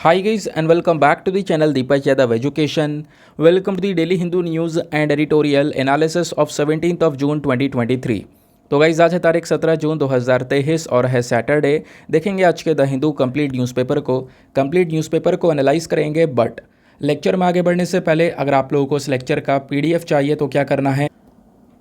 Hi guys and welcome back to the channel Deepak Yadav Education. Welcome to the Daily Hindu News and Editorial Analysis of 17th of June 2023. तो guys आज है तारीख 17 जून 2023 और है Saturday. देखेंगे आज के द हिंदू कंप्लीट न्यूज़पेपर को एनालाइज करेंगे। बट लेक्चर में आगे बढ़ने से पहले अगर आप लोगों को इस लेक्चर का पीडीएफ चाहिए तो क्या करना है,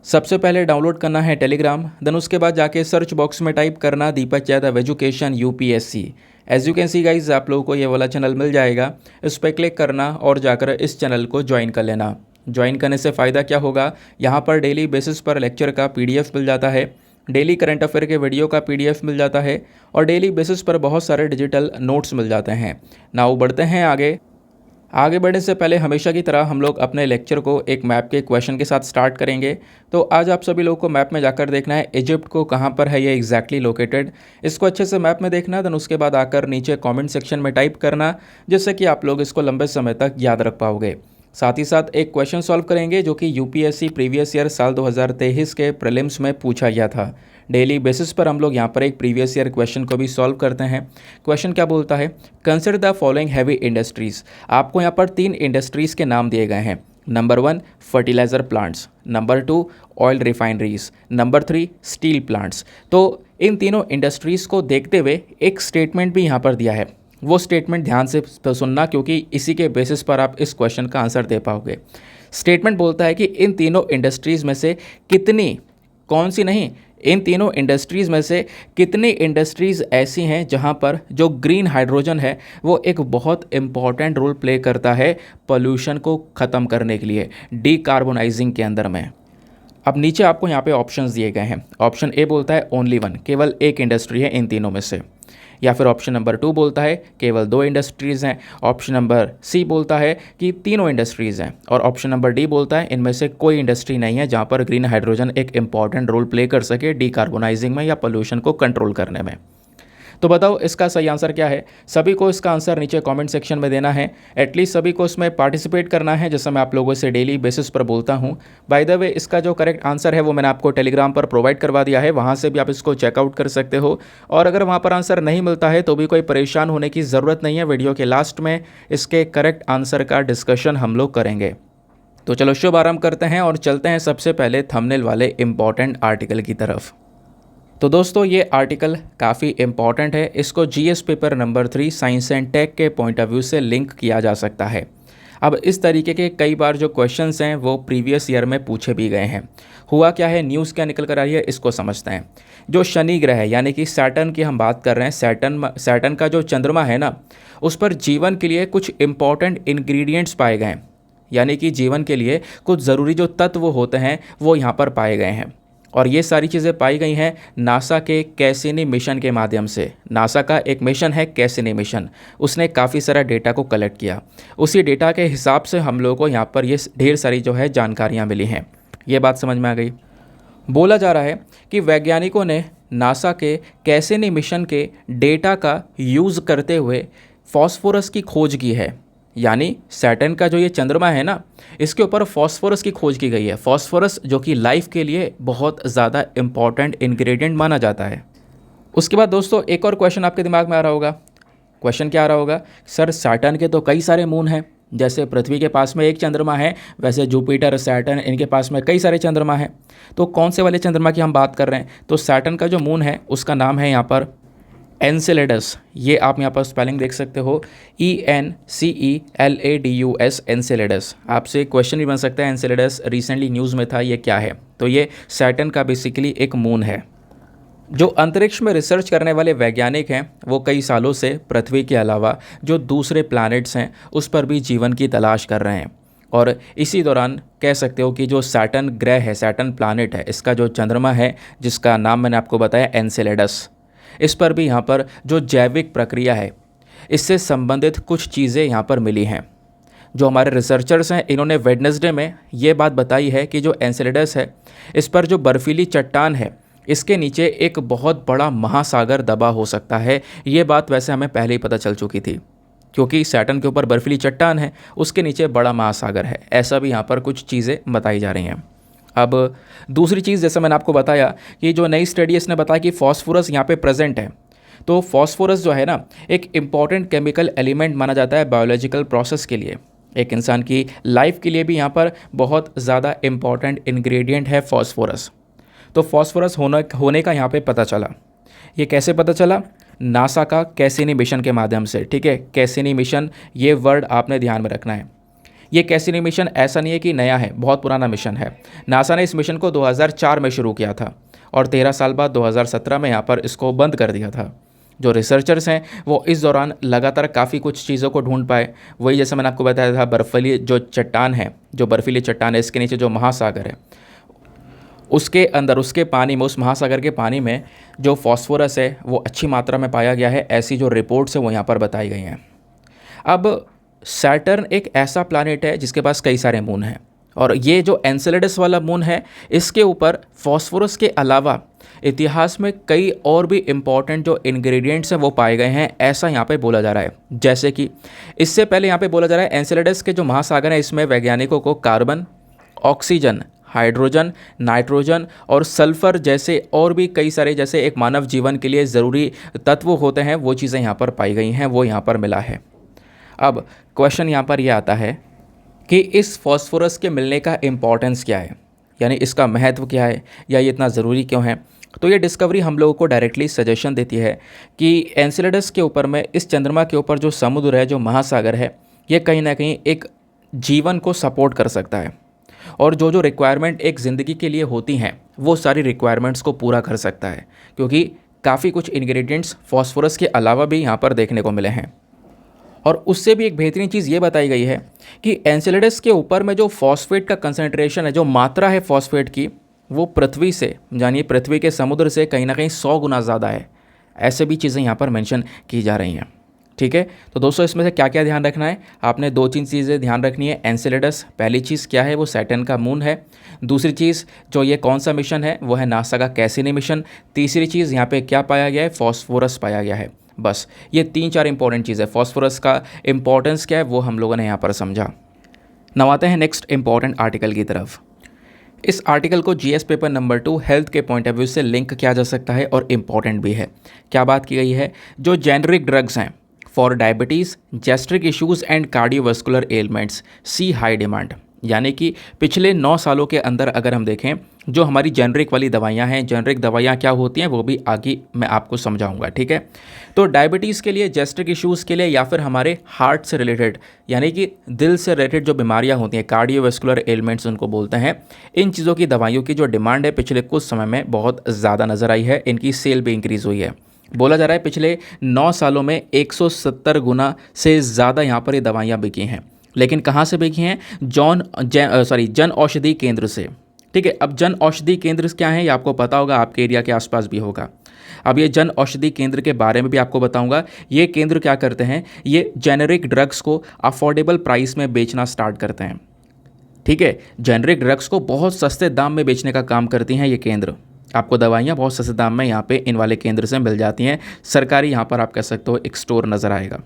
सबसे पहले डाउनलोड करना है टेलीग्राम, देन उसके बाद जाके सर्च बॉक्स में टाइप करना Deepak Yadav education UPSC. As you can see guys आप लोगों को ये वाला चैनल मिल जाएगा, इस पर क्लिक करना और जाकर इस चैनल को ज्वाइन कर लेना। ज्वाइन करने से फ़ायदा क्या होगा, यहाँ पर डेली बेसिस पर लेक्चर का पीडीएफ मिल जाता है, डेली करंट अफेयर के वीडियो का पीडीएफ मिल जाता है और डेली बेसिस पर बहुत सारे डिजिटल नोट्स मिल जाते हैं। नाउ बढ़ते हैं आगे बढ़ने से पहले हमेशा की तरह हम लोग अपने लेक्चर को एक मैप के क्वेश्चन के साथ स्टार्ट करेंगे। तो आज आप सभी लोगों को मैप में जाकर देखना है इजिप्ट को कहाँ पर है ये एग्जैक्टली लोकेटेड, इसको अच्छे से मैप में देखना। देन उसके बाद आकर नीचे कमेंट सेक्शन में टाइप करना, जिससे कि आप लोग इसको लंबे समय तक याद रख पाओगे। साथ ही साथ एक क्वेश्चन सॉल्व करेंगे जो कि यूपीएससी प्रीवियस ईयर साल 2023 के प्रीलिम्स में पूछा गया था। डेली बेसिस पर हम लोग यहाँ पर एक प्रीवियस ईयर क्वेश्चन को भी सॉल्व करते हैं। क्वेश्चन क्या बोलता है, consider the following heavy industries. आपको यहाँ पर 3 इंडस्ट्रीज़ के नाम दिए गए हैं। Number 1 fertiliser plants, number 2 oil refineries, number 3 steel plants. तो इन तीनों इंडस्ट्रीज़ को देखते हुए एक स्टेटमेंट भी यहाँ पर दिया है, वो स्टेटमेंट ध्यान से सुनना क्योंकि इसी के बेसिस पर आप इस क्वेश्चन का आंसर दे पाओगे। स्टेटमेंट बोलता है कि इन तीनों इंडस्ट्रीज़ में से कितनी, कौन सी नहीं, इन तीनों इंडस्ट्रीज़ में से कितनी इंडस्ट्रीज़ ऐसी हैं जहां पर जो ग्रीन हाइड्रोजन है वो एक बहुत इंपॉर्टेंट रोल प्ले करता है पोल्यूशन को ख़त्म करने के लिए, डीकार्बोनाइजिंग के अंदर में। अब नीचे आपको यहाँ पे ऑप्शंस दिए गए हैं। ऑप्शन ए बोलता है ओनली वन, केवल एक इंडस्ट्री है इन तीनों में से, या फिर ऑप्शन नंबर 2 बोलता है केवल 2 इंडस्ट्रीज़ हैं, ऑप्शन नंबर सी बोलता है कि तीनों इंडस्ट्रीज़ हैं, और ऑप्शन नंबर डी बोलता है इनमें से कोई इंडस्ट्री नहीं है जहां पर ग्रीन हाइड्रोजन एक इंपॉर्टेंट रोल प्ले कर सके डीकार्बोनाइजिंग में या पोल्यूशन को कंट्रोल करने में। तो बताओ इसका सही आंसर क्या है। सभी को इसका आंसर नीचे कमेंट सेक्शन में देना है, एटलीस्ट सभी को इसमें पार्टिसिपेट करना है, जैसे मैं आप लोगों से डेली बेसिस पर बोलता हूँ। बाय द वे इसका जो करेक्ट आंसर है वो मैंने आपको टेलीग्राम पर प्रोवाइड करवा दिया है, वहाँ से भी आप इसको चेकआउट कर सकते हो। और अगर वहाँ पर आंसर नहीं मिलता है तो भी कोई परेशान होने की ज़रूरत नहीं है, वीडियो के लास्ट में इसके करेक्ट आंसर का डिस्कशन हम लोग करेंगे। तो चलो शुभ आरंभ करते हैं और चलते हैं सबसे पहले थंबनेल वाले इंपॉर्टेंट आर्टिकल की तरफ। तो दोस्तों ये आर्टिकल काफ़ी इंपॉर्टेंट है, इसको GS paper number 3 science and tech के पॉइंट ऑफ व्यू से लिंक किया जा सकता है। अब इस तरीके के कई बार जो क्वेश्चंस हैं वो प्रीवियस ईयर में पूछे भी गए हैं। हुआ क्या है, न्यूज़ क्या निकल कर आ रही है, इसको समझते हैं। जो शनि ग्रह है यानी कि सैटर्न की हम बात कर रहे हैं, सैटर्न का जो चंद्रमा है ना, उस पर जीवन के लिए कुछ इंपॉर्टेंट इंग्रेडिएंट्स पाए गए हैं, यानी कि जीवन के लिए कुछ ज़रूरी जो तत्व होते हैं वो यहाँ पर पाए गए हैं। और ये सारी चीज़ें पाई गई हैं नासा के कैसिनी मिशन के माध्यम से। नासा का एक मिशन है कैसिनी मिशन, उसने काफ़ी सारा डेटा को कलेक्ट किया, उसी डेटा के हिसाब से हम लोगों को यहाँ पर ये ढेर सारी जो है जानकारियाँ मिली हैं। ये बात समझ में आ गई। बोला जा रहा है कि वैज्ञानिकों ने नासा के कैसिनी मिशन के डेटा का यूज़ करते हुए फॉस्फोरस की खोज की है, यानी सैटर्न का जो ये चंद्रमा है ना, इसके ऊपर फॉस्फोरस की खोज की गई है। फॉस्फोरस जो कि लाइफ के लिए बहुत ज़्यादा इंपॉर्टेंट इंग्रेडिएंट माना जाता है। उसके बाद दोस्तों एक और क्वेश्चन आपके दिमाग में आ रहा होगा। क्वेश्चन क्या आ रहा होगा, सर सैटर्न के तो कई सारे मून हैं, जैसे पृथ्वी के पास में एक चंद्रमा है वैसे जुपिटर सैटर्न इनके पास में कई सारे चंद्रमा हैं, तो कौन से वाले चंद्रमा की हम बात कर रहे हैं। तो सैटर्न का जो मून है उसका नाम है यहाँ पर एनसेलेडस। ये आप यहाँ पर स्पेलिंग देख सकते हो, ENCELADUS, एनसेलेडस। आपसे क्वेश्चन भी बन सकता है एनसेलेडस रिसेंटली न्यूज़ में था, ये क्या है। तो ये सैटर्न का बेसिकली एक मून है। जो अंतरिक्ष में रिसर्च करने वाले वैज्ञानिक हैं वो कई सालों से पृथ्वी के अलावा जो दूसरे प्लैनेट्स हैं उस पर भी जीवन की तलाश कर रहे हैं। और इसी दौरान कह सकते हो कि जो सैटर्न ग्रह है, सैटर्न प्लैनेट है, इसका जो चंद्रमा है जिसका नाम मैंने आपको बताया एनसेलेडस, इस पर भी यहाँ पर जो जैविक प्रक्रिया है इससे संबंधित कुछ चीज़ें यहाँ पर मिली हैं। जो हमारे रिसर्चर्स हैं इन्होंने वेडनेसडे में ये बात बताई है कि जो एनसेलेडस है इस पर जो बर्फीली चट्टान है इसके नीचे एक बहुत बड़ा महासागर दबा हो सकता है। ये बात वैसे हमें पहले ही पता चल चुकी थी, क्योंकि सैटर्न के ऊपर बर्फीली चट्टान है, उसके नीचे बड़ा महासागर है, ऐसा भी यहाँ पर कुछ चीज़ें बताई जा रही हैं। अब दूसरी चीज़, जैसे मैंने आपको बताया कि जो नई स्टडी इसने बताया कि फॉस्फोरस यहाँ पे प्रेजेंट है, तो फॉस्फोरस जो है ना, एक इम्पॉर्टेंट केमिकल एलिमेंट माना जाता है बायोलॉजिकल प्रोसेस के लिए। एक इंसान की लाइफ के लिए भी यहाँ पर बहुत ज़्यादा इम्पॉर्टेंट इंग्रेडिएंट है फॉस्फोरस। तो फॉस्फोरस होने का यहाँ पे पता चला। ये कैसे पता चला? नासा का कैसिनी मिशन के माध्यम से। ठीक है, कैसिनी मिशन, ये वर्ड आपने ध्यान में रखना है। ये कैसिनी मिशन ऐसा नहीं है कि नया है, बहुत पुराना मिशन है। नासा ने इस मिशन को 2004 में शुरू किया था और 13 साल बाद 2017 में यहाँ पर इसको बंद कर दिया था। जो रिसर्चर्स हैं वो इस दौरान लगातार काफ़ी कुछ चीज़ों को ढूंढ पाए। वही जैसे मैंने आपको बताया था, बर्फीली जो चट्टान है, जो बर्फीली चट्टान है, इसके नीचे जो महासागर है, उसके अंदर, उसके पानी में, उस महासागर के पानी में जो फॉस्फोरस है वो अच्छी मात्रा में पाया गया है। ऐसी जो रिपोर्ट्स है वो यहाँ पर बताई गई हैं। अब सैटर्न एक ऐसा प्लैनेट है जिसके पास कई सारे मून हैं, और ये जो एनसेलेडस वाला मून है, इसके ऊपर फॉस्फोरस के अलावा इतिहास में कई और भी इम्पॉर्टेंट जो इंग्रेडिएंट्स हैं वो पाए गए हैं, ऐसा यहाँ पे बोला जा रहा है। जैसे कि इससे पहले यहाँ पे बोला जा रहा है एनसेलेडस के जो महासागर है, इसमें वैज्ञानिकों को कार्बन, ऑक्सीजन, हाइड्रोजन, नाइट्रोजन और सल्फर जैसे और भी कई सारे, जैसे एक मानव जीवन के लिए ज़रूरी तत्व होते हैं, वो चीज़ें यहाँ पर पाई गई हैं, वो यहाँ पर मिला है। अब क्वेश्चन यहाँ पर यह आता है कि इस फॉस्फोरस के मिलने का इम्पॉर्टेंस क्या है, यानी इसका महत्व क्या है, या ये इतना ज़रूरी क्यों है। तो ये डिस्कवरी हम लोगों को डायरेक्टली सजेशन देती है कि एनसेलेडस के ऊपर में, इस चंद्रमा के ऊपर जो समुद्र है, जो महासागर है, ये कहीं ना कहीं एक जीवन को सपोर्ट कर सकता है, और जो जो रिक्वायरमेंट एक ज़िंदगी के लिए होती हैं वो सारी रिक्वायरमेंट्स को पूरा कर सकता है, क्योंकि काफ़ी कुछ इंग्रेडिएंट्स फॉस्फोरस के अलावा भी यहाँ पर देखने को मिले हैं। और उससे भी एक बेहतरीन चीज़ ये बताई गई है कि एनसेलेडस के ऊपर में जो फॉस्फेट का कंसंट्रेशन है, जो मात्रा है फॉस्फेट की, वो पृथ्वी से, जानिए पृथ्वी के समुद्र से कहीं ना कहीं 100 गुना ज़्यादा है। ऐसे भी चीज़ें यहाँ पर मेंशन की जा रही हैं। ठीक है, तो दोस्तों इसमें से क्या क्या ध्यान रखना है, आपने 2-3 चीज़ें ध्यान रखनी है। एनसेलेडस, पहली चीज़ क्या है, वो सैटर्न का मून है। दूसरी चीज़ जो ये कौन सा मिशन है, वो है नासा का कैसिनी मिशन। तीसरी चीज़ यहाँ पे क्या पाया गया है, फॉस्फोरस पाया गया है। बस ये 3-4 इंपॉर्टेंट चीज़ है। फॉस्फोरस का इंपॉर्टेंस क्या है वो हम लोगों ने यहाँ पर समझा। नवाते आते हैं नेक्स्ट इंपॉर्टेंट आर्टिकल की तरफ। इस आर्टिकल को जीएस पेपर नंबर 2 हेल्थ के पॉइंट ऑफ व्यू से लिंक किया जा सकता है और इम्पॉर्टेंट भी है। क्या बात की गई है, जो जेनरिक ड्रग्स हैं for diabetes, gastric issues and cardiovascular elements see high demand, यानी कि पिछले 9 सालों के अंदर अगर हम देखें, जो हमारी जेनरिक वाली दवाइयाँ हैं, जेनरिक दवाइयाँ क्या होती हैं वो भी आगे मैं आपको समझाऊंगा। ठीक है, तो डायबिटीज़ के लिए, गैस्ट्रिक इश्यूज़ के लिए, या फिर हमारे हार्ट से रिलेटेड, यानी कि दिल से रिलेटेड जो बीमारियाँ होती हैं, कार्डियोवास्कुलर एलिमेंट्स उनको बोलते हैं, इन चीज़ों की दवाइयों की जो डिमांड है पिछले कुछ समय में बहुत ज़्यादा नज़र आई है। इनकी सेल भी इंक्रीज़ हुई है। बोला जा रहा है पिछले 9 सालों में 170 गुना से ज़्यादा यहाँ पर ये दवाइयाँ बिकी हैं। लेकिन कहाँ से बिकी हैं, जन औषधि केंद्र से। ठीक है, अब जन औषधि केंद्र क्या है ये आपको पता होगा, आपके एरिया के आसपास भी होगा। अब ये जन औषधि केंद्र के बारे में भी आपको बताऊंगा। ये केंद्र क्या करते हैं, ये जेनेरिक ड्रग्स को अफोर्डेबल प्राइस में बेचना स्टार्ट करते हैं। ठीक है, जेनेरिक ड्रग्स को बहुत सस्ते दाम में बेचने का काम करती हैं ये केंद्र। आपको दवाइयाँ बहुत सस्ते दाम में यहाँ पे इन वाले केंद्र से मिल जाती हैं। सरकारी यहाँ पर आप कह सकते हो एक स्टोर नज़र आएगा।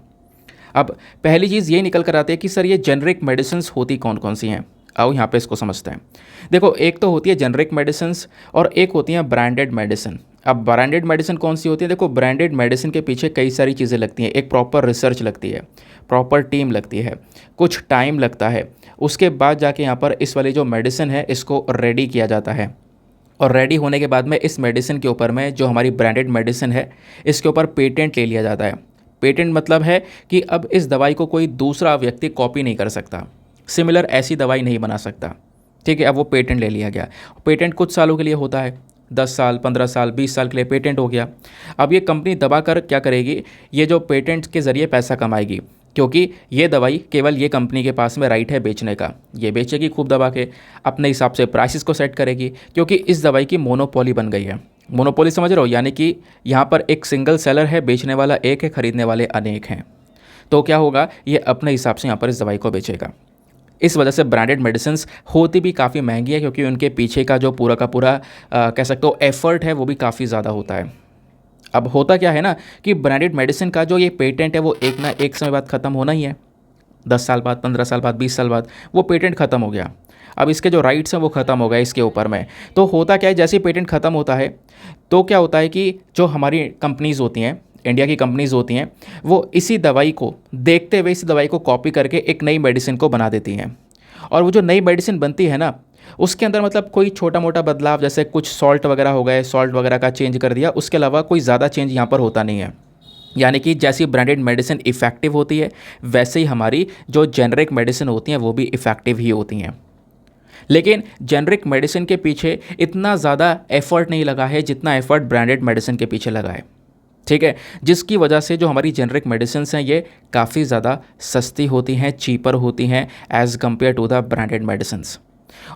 अब पहली चीज़ ये निकल कर आती है कि सर ये जेनरिक मेडिसिन्स होती कौन कौन सी हैं। आओ यहाँ पे इसको समझते हैं। देखो, एक तो होती है जेनरिक मेडिसिन्स और एक होती हैं ब्रांडेड मेडिसिन। अब ब्रांडेड मेडिसिन कौन सी होती है, देखो ब्रांडेड मेडिसिन के पीछे कई सारी चीज़ें लगती हैं। एक प्रॉपर रिसर्च लगती है, प्रॉपर टीम लगती है, कुछ टाइम लगता है। उसके बाद जाके यहाँ पर इस वाली जो मेडिसिन है इसको रेडी किया जाता है, और रेडी होने के बाद में इस मेडिसिन के ऊपर में, जो हमारी ब्रांडेड मेडिसिन है, इसके ऊपर पेटेंट ले लिया जाता है। पेटेंट मतलब है कि अब इस दवाई को कोई दूसरा व्यक्ति कॉपी नहीं कर सकता, सिमिलर ऐसी दवाई नहीं बना सकता। ठीक है, अब वो पेटेंट ले लिया गया। पेटेंट कुछ सालों के लिए होता है, 10 साल, 15 साल, 20 साल के लिए पेटेंट हो गया। अब ये कंपनी दबा कर क्या करेगी, ये जो पेटेंट के ज़रिए पैसा कमाएगी, क्योंकि ये दवाई केवल ये कंपनी के पास में राइट है बेचने का। ये बेचेगी खूब दबा के, अपने हिसाब से प्राइसेस को सेट करेगी, क्योंकि इस दवाई की मोनोपोली बन गई है। मोनोपोली समझ रहे हो, यानी कि यहाँ पर एक सिंगल सेलर है, बेचने वाला एक है, खरीदने वाले अनेक हैं। तो क्या होगा, ये अपने हिसाब से यहाँ पर इस दवाई को बेचेगा। इस वजह से ब्रांडेड मेडिसिन्स होती भी काफ़ी महंगी है, क्योंकि उनके पीछे का जो पूरा का पूरा कह सकते हो एफर्ट है वो भी काफ़ी ज़्यादा होता है। अब होता क्या है ना कि ब्रांडेड मेडिसिन का जो ये पेटेंट है वो एक ना एक समय बाद ख़त्म होना ही है। 10 साल बाद, 15 साल बाद, 20 साल बाद वो पेटेंट ख़त्म हो गया। अब इसके जो राइट्स हैं वो ख़त्म हो गए इसके ऊपर में। तो होता क्या है, जैसे ही पेटेंट ख़त्म होता है तो क्या होता है कि जो हमारी कंपनीज़ होती हैं, इंडिया की कंपनीज़ होती हैं, वो इसी दवाई को देखते हुए इसी दवाई को कॉपी करके एक नई मेडिसिन को बना देती हैं। और वो जो नई मेडिसिन बनती है ना, उसके अंदर मतलब कोई छोटा मोटा बदलाव, जैसे कुछ सॉल्ट वगैरह हो गए, सॉल्ट वगैरह का चेंज कर दिया, उसके अलावा कोई ज़्यादा चेंज यहाँ पर होता नहीं है। यानी कि जैसी ब्रांडेड मेडिसिन इफ़ेक्टिव होती है, वैसे ही हमारी जो जेनरिक मेडिसिन होती हैं वो भी इफ़ेक्टिव ही होती हैं। लेकिन जेनरिक मेडिसिन के पीछे इतना ज़्यादा एफर्ट नहीं लगा है जितना एफर्ट ब्रांडेड मेडिसिन के पीछे लगा है, ठीक है। जिसकी वजह से जो हमारी जेनरिक मेडिसिन हैं ये काफ़ी ज़्यादा सस्ती होती हैं, चीपर होती हैं as compare to the branded medicine.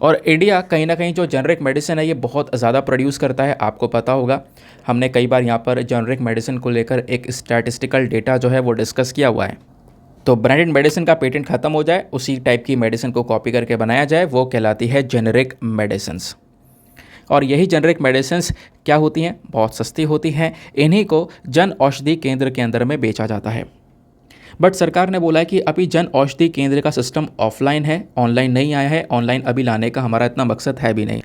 और इंडिया कहीं ना कहीं जो जेनरिक मेडिसिन है ये बहुत ज़्यादा प्रोड्यूस करता है, आपको पता होगा। हमने कई बार यहाँ पर जेनरिक मेडिसिन को लेकर एक स्टैटिस्टिकल डेटा जो है वो डिस्कस किया हुआ है। तो ब्रांडेड मेडिसिन का पेटेंट खत्म हो जाए, उसी टाइप की मेडिसिन को कॉपी करके बनाया जाए, वो कहलाती है जेनरिक मेडिसिन्स। और यही जेनरिक मेडिसिन्स क्या होती हैं, बहुत सस्ती होती हैं। इन्हीं को जन औषधि केंद्र के अंदर में बेचा जाता है। बट सरकार ने बोला है कि अभी जन औषधि केंद्र का सिस्टम ऑफलाइन है, ऑनलाइन नहीं आया है। ऑनलाइन अभी लाने का हमारा इतना मकसद है भी नहीं।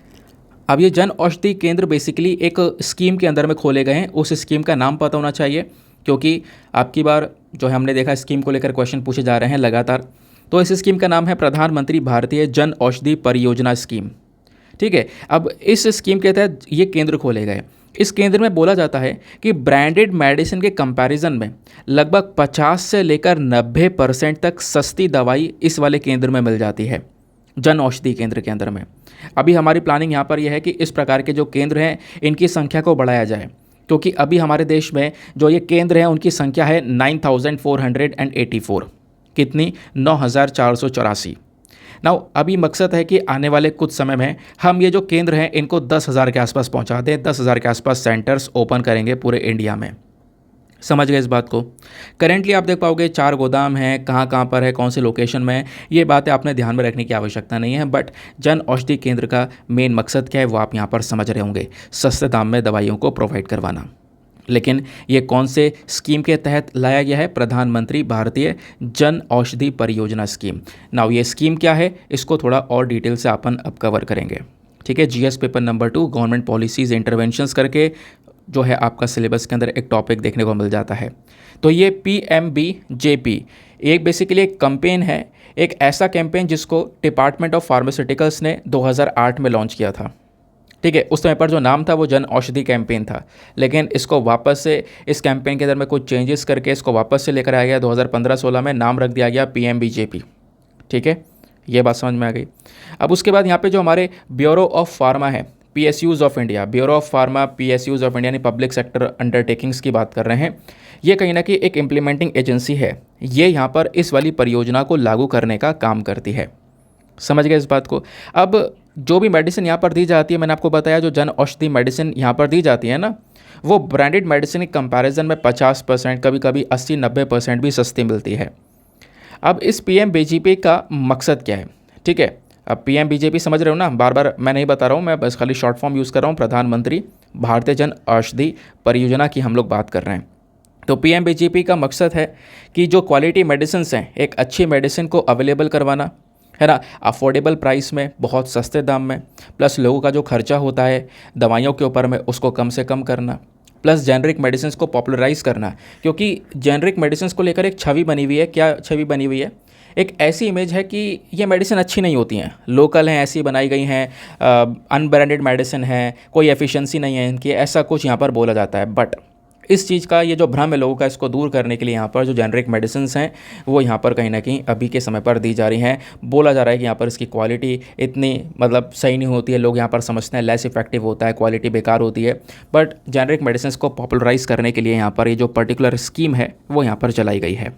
अब ये जन औषधि केंद्र बेसिकली एक स्कीम के अंदर में खोले गए हैं। उस स्कीम का नाम पता होना चाहिए, क्योंकि आपकी बार जो है हमने देखा स्कीम को लेकर क्वेश्चन पूछे जा रहे हैं लगातार। तो इस स्कीम का नाम है प्रधानमंत्री भारतीय जन औषधि परियोजना स्कीम, ठीक है। अब इस स्कीम के तहत ये केंद्र खोले गए। इस केंद्र में बोला जाता है कि ब्रांडेड मेडिसिन के कंपैरिजन में लगभग 50 से लेकर 90% तक सस्ती दवाई इस वाले केंद्र में मिल जाती है, जन औषधि केंद्र के अंदर में। अभी हमारी प्लानिंग यहाँ पर यह है कि इस प्रकार के जो केंद्र हैं इनकी संख्या को बढ़ाया जाए, क्योंकि अभी हमारे देश में जो ये केंद्र हैं उनकी संख्या है 9484। कितनी? 9484। नाउ अभी मकसद है कि आने वाले कुछ समय में हम ये जो केंद्र हैं इनको 10,000 के आसपास पहुंचा दें। 10,000 के आसपास सेंटर्स ओपन करेंगे पूरे इंडिया में। समझ गए इस बात को? करेंटली आप देख पाओगे 4 गोदाम हैं, कहाँ कहाँ पर है, कौन से लोकेशन में है, ये बातें आपने ध्यान में रखने की आवश्यकता नहीं है। बट जन औषधि केंद्र का मेन मकसद क्या है वो आप यहाँ पर समझ रहे होंगे, सस्ते दाम में दवाइयों को प्रोवाइड करवाना। लेकिन ये कौन से स्कीम के तहत लाया गया है? प्रधानमंत्री भारतीय जन औषधि परियोजना स्कीम। नाउ ये स्कीम क्या है, इसको थोड़ा और डिटेल से अपन अब कवर करेंगे, ठीक है। GS paper number 2 government policies interventions करके जो है आपका सिलेबस के अंदर एक टॉपिक देखने को मिल जाता है। तो ये PMBJP एक बेसिकली एक कैंपेन है, एक ऐसा कैंपेन जिसको डिपार्टमेंट ऑफ फार्मास्यूटिकल्स ने 2008 में लॉन्च किया था, ठीक है। उस समय पर जो नाम था वो जन औषधि कैंपेन था, लेकिन इसको वापस से इस कैंपेन के अंदर में कुछ चेंजेस करके इसको वापस से लेकर आया गया। 2015-16 में नाम रख दिया गया PMBJP, ठीक है। ये बात समझ में आ गई। अब उसके बाद यहाँ पे जो हमारे ब्यूरो ऑफ फार्मा है, PSUs of India, bureau of pharma PSUs of India यानी पब्लिक सेक्टर अंडरटेकिंग्स की बात कर रहे हैं। ये कहीं ना कहीं एक इम्प्लीमेंटिंग एजेंसी है। ये यहाँ पर इस वाली परियोजना को लागू करने का काम करती है। समझ गए इस बात को? अब जो भी मेडिसिन यहाँ पर दी जाती है, मैंने आपको बताया जो जन औषधि मेडिसिन यहाँ पर दी जाती है ना, वो ब्रांडेड मेडिसिन के कंपैरिजन में 50%, कभी कभी 80-90% भी सस्ती मिलती है। अब इस PMBJP का मकसद क्या है, ठीक है। अब PMBJP समझ रहे हो ना, बार बार मैं नहीं बता रहा हूँ, मैं बस खाली शॉर्ट फॉर्म यूज़ कर रहा हूँ। प्रधानमंत्री भारतीय जन औषधि परियोजना की हम लोग बात कर रहे हैं। तो PMBJP का मकसद है कि जो क्वालिटी मेडिसिन हैं, एक अच्छी मेडिसिन को अवेलेबल करवाना, है ना, अफोर्डेबल प्राइस में, बहुत सस्ते दाम में, प्लस लोगों का जो खर्चा होता है दवाइयों के ऊपर में उसको कम से कम करना, प्लस जेनरिक मेडिसिन को पॉपुलराइज़ करना। क्योंकि जेनरिक मेडिसिन को लेकर एक छवि बनी हुई है। क्या छवि बनी हुई है? एक ऐसी इमेज है कि ये मेडिसिन अच्छी नहीं होती हैं, लोकल हैं, ऐसी बनाई गई हैं, अनब्रांडेड मेडिसिन है, कोई एफिशिएंसी नहीं है इनकी, ऐसा कुछ यहाँ पर बोला जाता है। बट इस चीज़ का ये जो भ्रम है लोगों का, इसको दूर करने के लिए यहाँ पर जो जेनरिक मेडिसिन हैं वो यहाँ पर कहीं ना कहीं अभी के समय पर दी जा रही हैं। बोला जा रहा है कि यहाँ पर इसकी क्वालिटी इतनी मतलब सही नहीं होती है। लोग यहाँ पर समझते हैं लेस इफेक्टिव होता है, क्वालिटी बेकार होती है। बट जेनरिक मेडिसिन को पॉपुलराइज़ करने के लिए यहाँ पर ये जो पर्टिकुलर स्कीम है वो यहाँ पर चलाई गई है।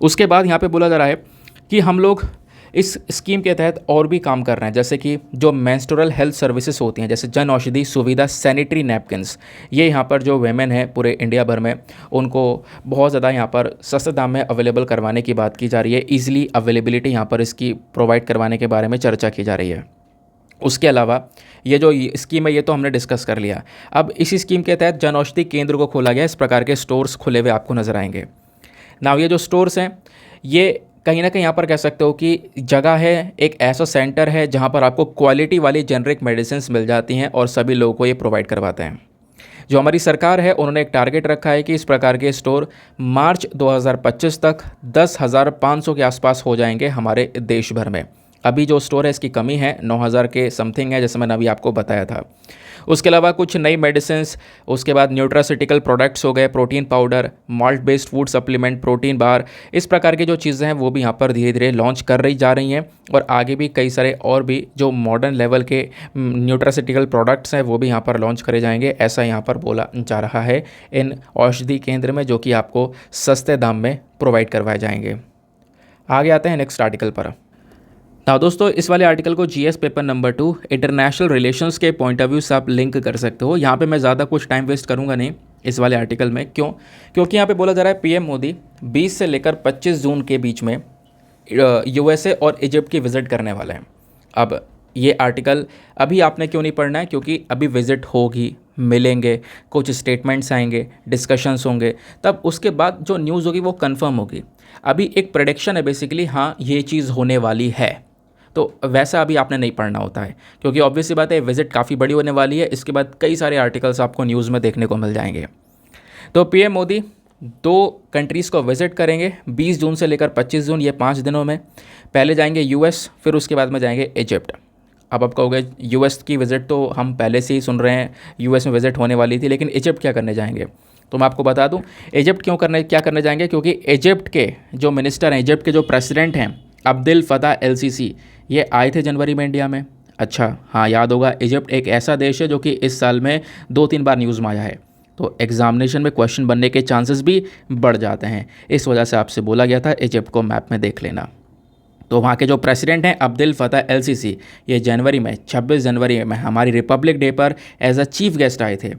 उसके बाद यहाँ पे बोला जा रहा है कि हम लोग इस स्कीम के तहत और भी काम कर रहे हैं, जैसे कि जो मेंस्ट्रुअल हेल्थ सर्विसेज होती हैं, जैसे जन औषधि सुविधा सैनिटरी नैपकिन्स, ये यहाँ पर जो वेमेन है पूरे इंडिया भर में उनको बहुत ज़्यादा यहाँ पर सस्ते दाम में अवेलेबल करवाने की बात की जा रही है। ईजिली अवेलेबिलिटी यहाँ पर इसकी प्रोवाइड करवाने के बारे में चर्चा की जा रही है। उसके अलावा ये जो स्कीम है ये तो हमने डिस्कस कर लिया। अब इसी स्कीम के तहत जन औषधि केंद्र को खोला गया। इस प्रकार के स्टोर्स खुले हुए आपको नज़र आएंगे। नाउ ये जो स्टोर्स हैं ये कहीं ना कहीं यहाँ पर कह सकते हो कि जगह है, एक ऐसा सेंटर है जहाँ पर आपको क्वालिटी वाली जेनरिक मेडिसिन मिल जाती हैं और सभी लोगों को ये प्रोवाइड करवाते हैं। जो हमारी सरकार है उन्होंने एक टारगेट रखा है कि इस प्रकार के स्टोर मार्च 2025 तक 10,500 के आसपास हो जाएंगे हमारे देश भर में। अभी जो स्टोर है इसकी कमी है, 9,000 के समथिंग है, जैसे मैंने अभी आपको बताया था। उसके अलावा कुछ नई मेडिसिन्स, उसके बाद न्यूट्रास्यूटिकल प्रोडक्ट्स हो गए, protein powder, malt based food supplement, protein bar, इस प्रकार की जो चीज़ें हैं वो भी यहाँ पर धीरे धीरे लॉन्च कर रही जा रही हैं। और आगे भी कई सारे और भी जो मॉडर्न लेवल के न्यूट्रास्यूटिकल प्रोडक्ट्स हैं वो भी यहाँ पर लॉन्च करे जाएंगे, ऐसा यहाँ पर बोला जा रहा है इन औषधि केंद्र में, जो कि आपको सस्ते दाम में प्रोवाइड करवाए जाएंगे। आगे आते हैं नेक्स्ट आर्टिकल पर। दोस्तों, इस वाले आर्टिकल को GS paper number 2 international relations के पॉइंट ऑफ व्यू से आप लिंक कर सकते हो। यहाँ पे मैं ज़्यादा कुछ टाइम वेस्ट करूँगा नहीं इस वाले आर्टिकल में। क्योंकि यहाँ पे बोला जा रहा है पीएम मोदी 20 से लेकर 25 जून के बीच में यूएसए और इजिप्ट की विज़िट करने वाले हैं। अब ये आर्टिकल अभी आपने क्यों नहीं पढ़ना है, क्योंकि अभी विज़िट होगी, मिलेंगे, कुछ स्टेटमेंट्स आएंगे, डिस्कशंस होंगे, तब उसके बाद जो न्यूज़ होगी वो कंफर्म होगी। अभी एक प्रेडिक्शन है बेसिकली, हाँ ये चीज़ होने वाली है, तो वैसा अभी आपने नहीं पढ़ना होता है, क्योंकि ऑब्वियसली बात है विज़िट काफ़ी बड़ी होने वाली है। इसके बाद कई सारे आर्टिकल्स आपको न्यूज़ में देखने को मिल जाएंगे। तो पीएम मोदी 2 कंट्रीज़ को विज़िट करेंगे 20 जून से लेकर 25 जून, ये 5 दिनों में। पहले जाएंगे यूएस, फिर उसके बाद में जाएंगे इजिप्ट। अब आप कहोगे यूएस की विज़िट तो हम पहले से ही सुन रहे हैं, यूएस में विज़िट होने वाली थी, लेकिन इजिप्ट क्या करने जाएंगे? तो मैं आपको बता दूं इजिप्ट क्या करने जाएंगे, क्योंकि इजिप्ट के जो मिनिस्टर हैं, इजिप्ट के जो प्रेसिडेंट हैं अब्देल फताह एल सीसी, ये आए थे जनवरी में इंडिया में। अच्छा हाँ, याद होगा, इजिप्ट एक ऐसा देश है जो कि इस साल में 2-3 बार न्यूज़ में आया है, तो एग्जामिनेशन में क्वेश्चन बनने के चांसेस भी बढ़ जाते हैं। इस वजह से आपसे बोला गया था इजिप्ट को मैप में देख लेना। तो वहाँ के जो प्रेसिडेंट हैं अब्देल फताह एल सीसी, ये जनवरी में 26 जनवरी में हमारी रिपब्लिक डे पर एज अ चीफ गेस्ट आए थे,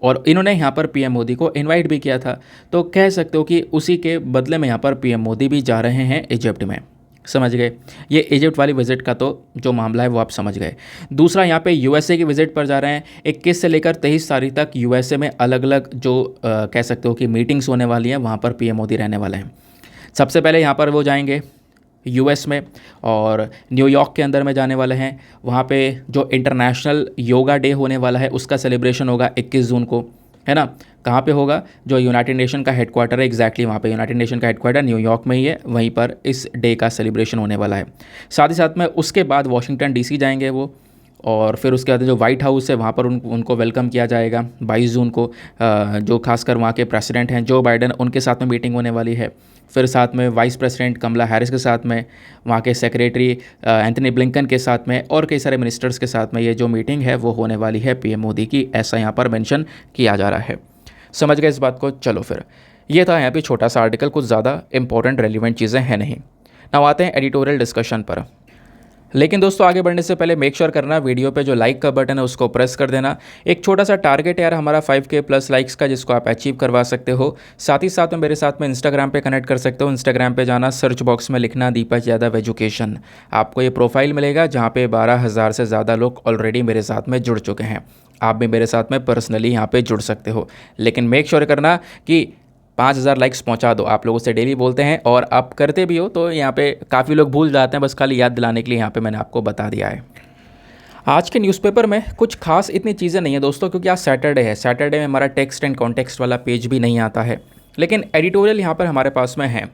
और इन्होंने यहाँ पर पीएम मोदी को इनवाइट भी किया था। तो कह सकते हो कि उसी के बदले में यहाँ पर पीएम मोदी भी जा रहे हैं इजिप्ट में। समझ गए? ये इजिप्ट वाली विज़िट का तो जो मामला है वो आप समझ गए। दूसरा, यहाँ पे यूएसए की विज़िट पर जा रहे हैं। 21 से लेकर 23 तारीख तक यूएसए में अलग अलग जो कह सकते हो कि मीटिंग्स होने वाली हैं, वहाँ पर पीएम मोदी रहने वाले हैं। सबसे पहले यहाँ पर वो जाएंगे यूएस में, और न्यूयॉर्क के अंदर में जाने वाले हैं। वहाँ पे जो इंटरनेशनल योगा डे होने वाला है उसका सेलिब्रेशन होगा 21 जून को, है ना? कहाँ पे होगा? जो यूनाइटेड नेशन का हेडक्वार्टर है, एग्जैक्टली वहाँ पे यूनाइटेड नेशन का हेडक्वार्टर न्यूयॉर्क में ही है, वहीं पर इस डे का सेलिब्रेशन होने वाला है। साथ ही साथ में उसके बाद वाशिंगटन डीसी जाएंगे वो, और फिर उसके बाद जो वाइट हाउस है वहाँ पर उनको वेलकम किया जाएगा 22 जून को। जो खासकर वहाँ के प्रेसिडेंट हैं जो बाइडेन, उनके साथ में मीटिंग होने वाली है। फिर साथ में वाइस प्रेसिडेंट कमला हैरिस के साथ में, वहाँ के सेक्रेटरी एंथनी ब्लिंकन के साथ में, और कई सारे मिनिस्टर्स के साथ में ये जो मीटिंग है वो होने वाली है पीएम मोदी की, ऐसा यहाँ पर मेंशन किया जा रहा है। समझ गए इस बात को? चलो फिर, ये था यहाँ पे छोटा सा आर्टिकल, कुछ ज़्यादा इंपॉर्टेंट रेलिवेंट चीज़ें हैं नहीं। नाउ आते हैं एडिटोरियल डिस्कशन पर। लेकिन दोस्तों आगे बढ़ने से पहले मेक श्योर करना वीडियो पे जो लाइक का बटन है उसको प्रेस कर देना। एक छोटा सा टारगेट है यार हमारा 5K प्लस लाइक्स का, जिसको आप अचीव करवा सकते हो। साथ ही साथ में मेरे साथ में इंस्टाग्राम पे कनेक्ट कर सकते हो। इंस्टाग्राम पे जाना, सर्च बॉक्स में लिखना दीपक यादव एजुकेशन, आपको ये प्रोफाइल मिलेगा जहाँ पे 12,000 से ज़्यादा लोग ऑलरेडी मेरे साथ में जुड़ चुके हैं। आप भी मेरे साथ में पर्सनली यहाँ पर जुड़ सकते हो, लेकिन मेक श्योर करना कि 5,000 लाइक्स पहुंचा दो। आप लोगों से डेली बोलते हैं और आप करते भी हो, तो यहाँ पे काफ़ी लोग भूल जाते हैं, बस खाली याद दिलाने के लिए यहाँ पे मैंने आपको बता दिया है। आज के न्यूज़पेपर में कुछ खास इतनी चीज़ें नहीं है दोस्तों, क्योंकि आज सैटरडे है। सैटरडे में हमारा टेक्स्ट एंड कॉन्टेक्स्ट वाला पेज भी नहीं आता है, लेकिन एडिटोरियल यहाँ पर हमारे पास में है।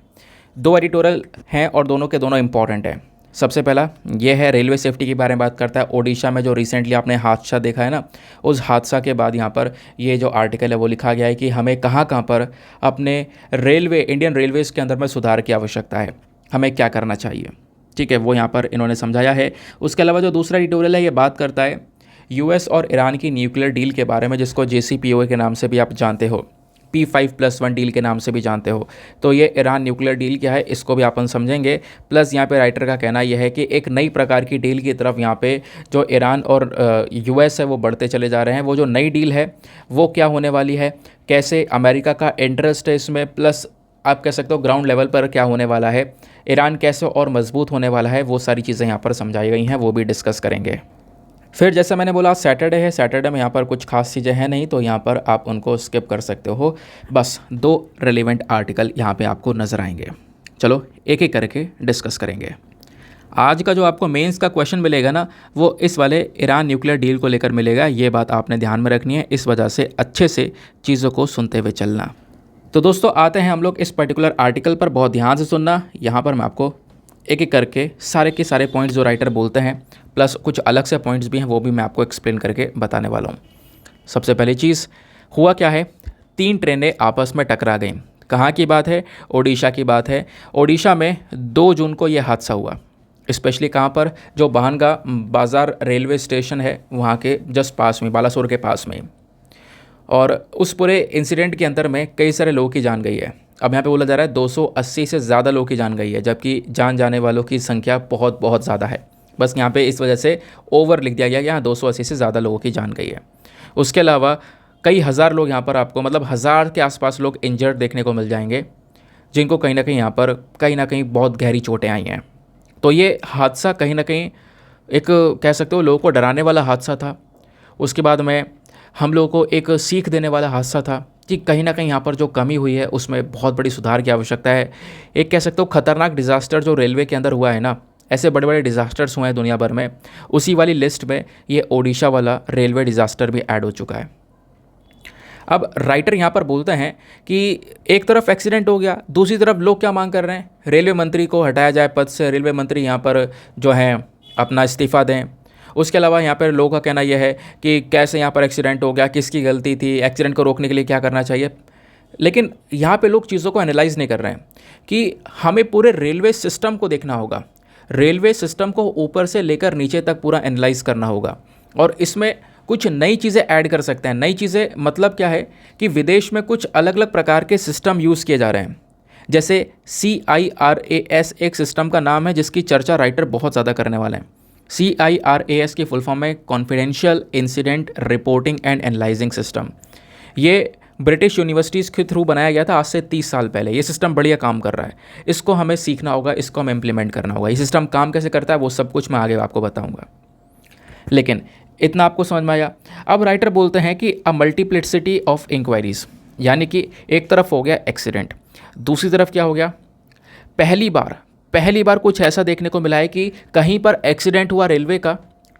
2 एडिटोरियल हैं और दोनों के दोनों इंपॉर्टेंट हैं। सबसे पहला ये है रेलवे सेफ्टी के बारे में बात करता है। ओडिशा में जो रिसेंटली आपने हादसा देखा है ना, उस हादसा के बाद यहाँ पर ये जो आर्टिकल है वो लिखा गया है कि हमें कहाँ कहाँ पर अपने इंडियन रेलवेज़ के अंदर में सुधार की आवश्यकता है, हमें क्या करना चाहिए। ठीक है, वो यहाँ पर इन्होंने समझाया है। उसके अलावा जो दूसरा एडिटोरियल है ये बात करता है यूएस और ईरान की न्यूक्लियर डील के बारे में, जिसको JCPOA के नाम से भी आप जानते हो, P5+1 डील के नाम से भी जानते हो। तो ये ईरान न्यूक्लियर डील क्या है इसको भी अपन समझेंगे। प्लस यहाँ पे राइटर का कहना यह है कि एक नई प्रकार की डील की तरफ यहाँ पे जो ईरान और US है वो बढ़ते चले जा रहे हैं। वो जो नई डील है वो क्या होने वाली है, कैसे अमेरिका का इंटरेस्ट है इसमें, प्लस आप कह सकते हो ग्राउंड लेवल पर क्या होने वाला है, ईरान कैसे और मजबूत होने वाला है, वो सारी चीज़ें यहाँ पर समझाई गई हैं, वो भी डिस्कस करेंगे। फिर जैसा मैंने बोला सैटरडे है, सैटरडे में यहाँ पर कुछ खास चीज़ें हैं नहीं, तो यहाँ पर आप उनको स्किप कर सकते हो। बस 2 रेलिवेंट आर्टिकल यहाँ पे आपको नज़र आएंगे। चलो एक एक करके डिस्कस करेंगे। आज का जो आपको मेंस का क्वेश्चन मिलेगा ना, वो इस वाले ईरान न्यूक्लियर डील को लेकर मिलेगा। ये बात आपने ध्यान में रखनी है, इस वजह से अच्छे से चीज़ों को सुनते हुए चलना। तो दोस्तों आते हैं हम लोग इस पर्टिकुलर आर्टिकल पर, बहुत ध्यान से सुनना। यहाँ पर मैं आपको एक एक करके सारे के सारे पॉइंट्स जो राइटर बोलते हैं, प्लस कुछ अलग से पॉइंट्स भी हैं, वो भी मैं आपको एक्सप्लेन करके बताने वाला हूँ। सबसे पहली चीज़, हुआ क्या है, 3 ट्रेनें आपस में टकरा गईं। कहाँ की बात है? ओडिशा की बात है। ओडिशा में 2 जून को ये हादसा हुआ। स्पेशली कहाँ पर? जो बहनगा बाज़ार रेलवे स्टेशन है वहाँ के जस्ट पास में, बालासोर के पास में। और उस पूरे इंसिडेंट के अंदर में कई सारे लोगों की जान गई है। अब यहाँ पे बोला जा रहा है 280 से ज़्यादा लोगों की जान गई है, जबकि जान जाने वालों की संख्या बहुत बहुत ज़्यादा है। बस यहाँ पे इस वजह से ओवर लिख दिया गया कि यहाँ 280 से ज़्यादा लोगों की जान गई है। उसके अलावा कई हज़ार लोग यहाँ पर आपको, मतलब 1000 के आसपास लोग इंजर्ड देखने को मिल जाएंगे, जिनको कहीं ना कहीं यहाँ पर कहीं ना कहीं बहुत गहरी चोटें आई हैं। तो ये हादसा कहीं ना कहीं एक, कह सकते हो, लोगों को डराने वाला हादसा था। उसके बाद में हम लोगों को एक सीख देने वाला हादसा था कि कहीं ना कहीं यहाँ पर जो कमी हुई है उसमें बहुत बड़ी सुधार की आवश्यकता है। एक कह सकते हो खतरनाक डिज़ास्टर जो रेलवे के अंदर हुआ है ना, ऐसे बड़े बड़े डिज़ास्टर्स हुए हैं दुनिया भर में, उसी वाली लिस्ट में ये ओडिशा वाला रेलवे डिज़ास्टर भी ऐड हो चुका है। अब राइटर यहाँ पर बोलते हैं कि एक तरफ एक्सीडेंट हो गया, दूसरी तरफ लोग क्या मांग कर रहे हैं? रेलवे मंत्री को हटाया जाए पद से, रेलवे मंत्री यहाँ पर जो है अपना इस्तीफ़ा दें। उसके अलावा यहाँ पर लोगों का कहना यह है कि कैसे यहाँ पर एक्सीडेंट हो गया, किसकी गलती थी, एक्सीडेंट को रोकने के लिए क्या करना चाहिए। लेकिन यहाँ पे लोग चीज़ों को एनालाइज नहीं कर रहे हैं कि हमें पूरे रेलवे सिस्टम को देखना होगा। रेलवे सिस्टम को ऊपर से लेकर नीचे तक पूरा एनालाइज करना होगा, और इसमें कुछ नई चीज़ें ऐड कर सकते हैं। नई चीज़ें मतलब क्या है कि विदेश में कुछ अलग अलग प्रकार के सिस्टम यूज़ किए जा रहे हैं। जैसे CIRAS एक सिस्टम का नाम है, जिसकी चर्चा राइटर बहुत ज़्यादा करने वाले हैं। CIRAS की फुल फॉर्म है confidential incident reporting and analysing system. ये ब्रिटिश यूनिवर्सिटीज़ के थ्रू बनाया गया था आज से 30 साल पहले। ये सिस्टम बढ़िया काम कर रहा है, इसको हमें सीखना होगा, इसको हमें इम्प्लीमेंट करना होगा। ये सिस्टम काम कैसे करता है वो सब कुछ मैं आगे आपको बताऊँगा, लेकिन इतना आपको समझ में आया। अब राइटर बोलते हैं कि अ मल्टीप्लिसिटी ऑफ इंक्वायरीज, यानी कि एक तरफ हो गया एक्सीडेंट, दूसरी तरफ क्या हो गया, पहली बार कुछ ऐसा देखने को मिला है कि कहीं पर एक्सीडेंट हुआ रेलवे का,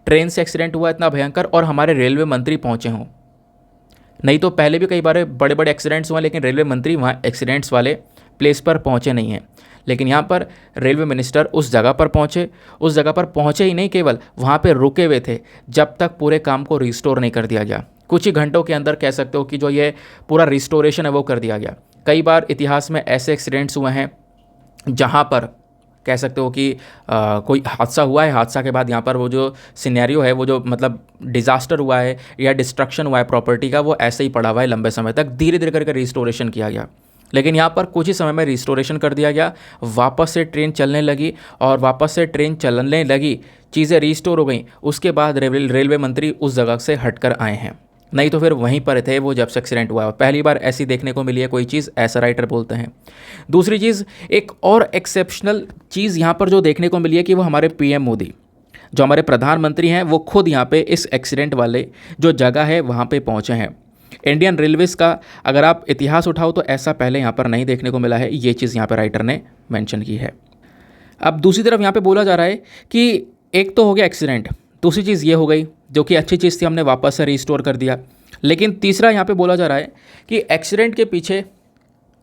ट्रेन से एक्सीडेंट हुआ इतना भयंकर, और हमारे रेलवे मंत्री पहुंचे हों। नहीं तो पहले भी कई बार बड़े बड़े एक्सीडेंट्स हुए, लेकिन रेलवे मंत्री वहाँ एक्सीडेंट्स वाले प्लेस पर पहुँचे नहीं हैं। लेकिन यहाँ पर रेलवे मिनिस्टर उस जगह पर पहुँचे, उस जगह पर पहुँचे ही नहीं, केवल वहाँ पे रुके हुए थे जब तक पूरे काम को रिस्टोर नहीं कर दिया गया। कुछ ही घंटों के अंदर कह सकते हो कि जो ये पूरा रिस्टोरेशन है वो कर दिया गया। कई बार इतिहास में ऐसे एक्सीडेंट्स हुए हैं जहाँ पर कह सकते हो कि कोई हादसा हुआ है, हादसा के बाद यहाँ पर वो जो सिनेरियो है, वो जो मतलब डिज़ास्टर हुआ है या डिस्ट्रक्शन हुआ है प्रॉपर्टी का, वो ऐसे ही पड़ा हुआ है लंबे समय तक, धीरे धीरे करके रिस्टोरेशन किया गया। लेकिन यहाँ पर कुछ ही समय में रिस्टोरेशन कर दिया गया, वापस से ट्रेन चलने लगी, और वापस से ट्रेन चलने लगी, चीज़ें रिस्टोर हो गई। उसके बाद रेलवे मंत्री उस जगह से हटकर आए हैं, नहीं तो फिर वहीं पर थे वो जब से एक्सीडेंट हुआ। पहली बार ऐसी देखने को मिली है कोई चीज़, ऐसा राइटर बोलते हैं। दूसरी चीज़, एक और एक्सेप्शनल चीज़ यहाँ पर जो देखने को मिली है कि वो हमारे PM मोदी, जो हमारे प्रधानमंत्री हैं, वो खुद यहाँ पे इस एक्सीडेंट वाले जो जगह है वहाँ पे पहुँचे हैं। इंडियन रेलवेज़ का अगर आप इतिहास उठाओ तो ऐसा पहले यहाँ पर नहीं देखने को मिला है, ये चीज़ यहाँ पर राइटर ने मेंशन की है। अब दूसरी तरफ यहाँ पे बोला जा रहा है कि एक तो हो गया एक्सीडेंट, दूसरी चीज़ ये हो गई जो कि अच्छी चीज़ थी, हमने वापस से रिस्टोर कर दिया। लेकिन तीसरा यहाँ पे बोला जा रहा है कि एक्सीडेंट के पीछे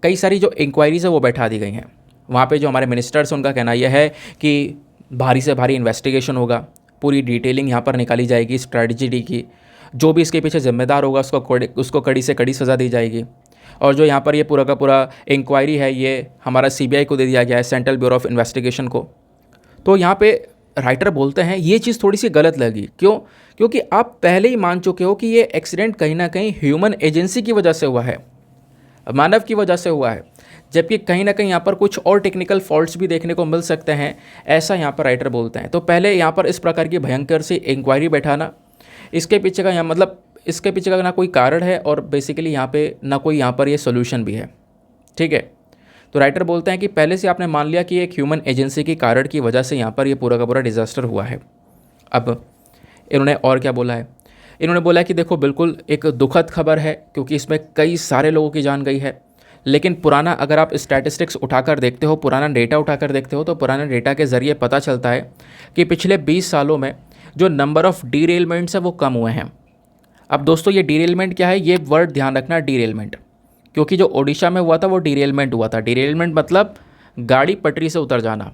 कई सारी जो इंक्वायरीज़ है वो बैठा दी गई हैं। वहाँ पे जो हमारे मिनिस्टर्स, उनका कहना यह है कि भारी से भारी इन्वेस्टिगेशन होगा, पूरी डिटेलिंग यहाँ पर निकाली जाएगी स्ट्रैटेजी की, जो भी इसके पीछे जिम्मेदार होगा उसको कड़ी से कड़ी सज़ा दी जाएगी। और जो यहाँ पर ये पूरा का पूरा इंक्वायरी है ये हमारा CBI को दे दिया गया है, सेंट्रल ब्यूरो ऑफ इन्वेस्टिगेशन को। तो यहाँ पे राइटर बोलते हैं ये चीज़ थोड़ी सी गलत लगी। क्यों? क्योंकि आप पहले ही मान चुके हो कि ये एक्सीडेंट कहीं ना कहीं ह्यूमन एजेंसी की वजह से हुआ है, मानव की वजह से हुआ है, जबकि कहीं ना कहीं यहाँ पर कुछ और टेक्निकल फॉल्ट्स भी देखने को मिल सकते हैं, ऐसा यहाँ पर राइटर बोलते हैं। तो पहले यहाँ पर इस प्रकार की भयंकर सी इंक्वायरी बैठाना, इसके पीछे का इसके पीछे का ना कोई कारण है, और बेसिकली यहाँ पे ना कोई यहाँ पर ये सोल्यूशन भी है। ठीक है, तो राइटर बोलते हैं कि पहले से आपने मान लिया कि एक ह्यूमन एजेंसी की कारण की वजह से यहाँ पर ये पूरा का पूरा डिज़ास्टर हुआ है। अब इन्होंने और क्या बोला है? इन्होंने बोला कि देखो बिल्कुल एक दुखद खबर है, क्योंकि इसमें कई सारे लोगों की जान गई है, लेकिन पुराना अगर आप स्टैटिस्टिक्स उठाकर देखते हो, पुराना डेटा उठाकर देखते हो, तो पुराने डेटा के ज़रिए पता चलता है कि पिछले 20 सालों में जो नंबर ऑफ़ डीरेलमेंट्स है वो कम हुए हैं। अब दोस्तों ये डीरेलमेंट क्या है, ये वर्ड ध्यान रखना, डीरेलमेंट, क्योंकि जो ओडिशा में हुआ था वो डीरेलमेंट हुआ था। डीरेलमेंट मतलब गाड़ी पटरी से उतर जाना,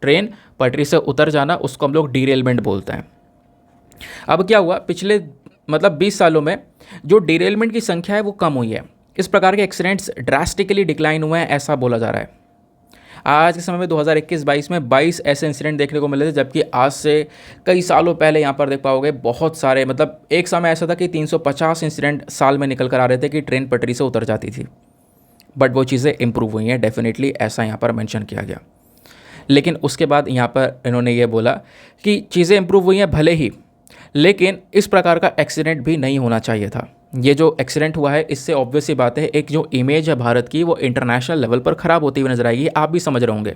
ट्रेन पटरी से उतर जाना, उसको हम लोग डीरेलमेंट बोलते हैं। अब क्या हुआ, पिछले मतलब 20 सालों में जो डीरेलमेंट की संख्या है वो कम हुई है। इस प्रकार के एक्सीडेंट्स ड्रास्टिकली डिक्लाइन हुए हैं, ऐसा बोला जा रहा है। आज के समय में 2021-22 में 22 ऐसे इंसिडेंट देखने को मिले थे, जबकि आज से कई सालों पहले यहाँ पर देख पाओगे बहुत सारे, मतलब एक समय ऐसा था कि 350 इंसिडेंट साल में निकल कर आ रहे थे कि ट्रेन पटरी से उतर जाती थी। बट वो चीज़ें इंप्रूव हुई हैं डेफिनेटली, ऐसा यहाँ पर मेंशन किया गया। लेकिन उसके बाद यहाँ पर इन्होंने ये बोला कि चीज़ें इंप्रूव हुई हैं भले ही, लेकिन इस प्रकार का एक्सीडेंट भी नहीं होना चाहिए था। ये जो एक्सीडेंट हुआ है इससे ऑब्वियस सी बात है, एक जो इमेज है भारत की वो इंटरनेशनल लेवल पर ख़राब होती हुई नजर आएगी। आप भी समझ रहे होंगे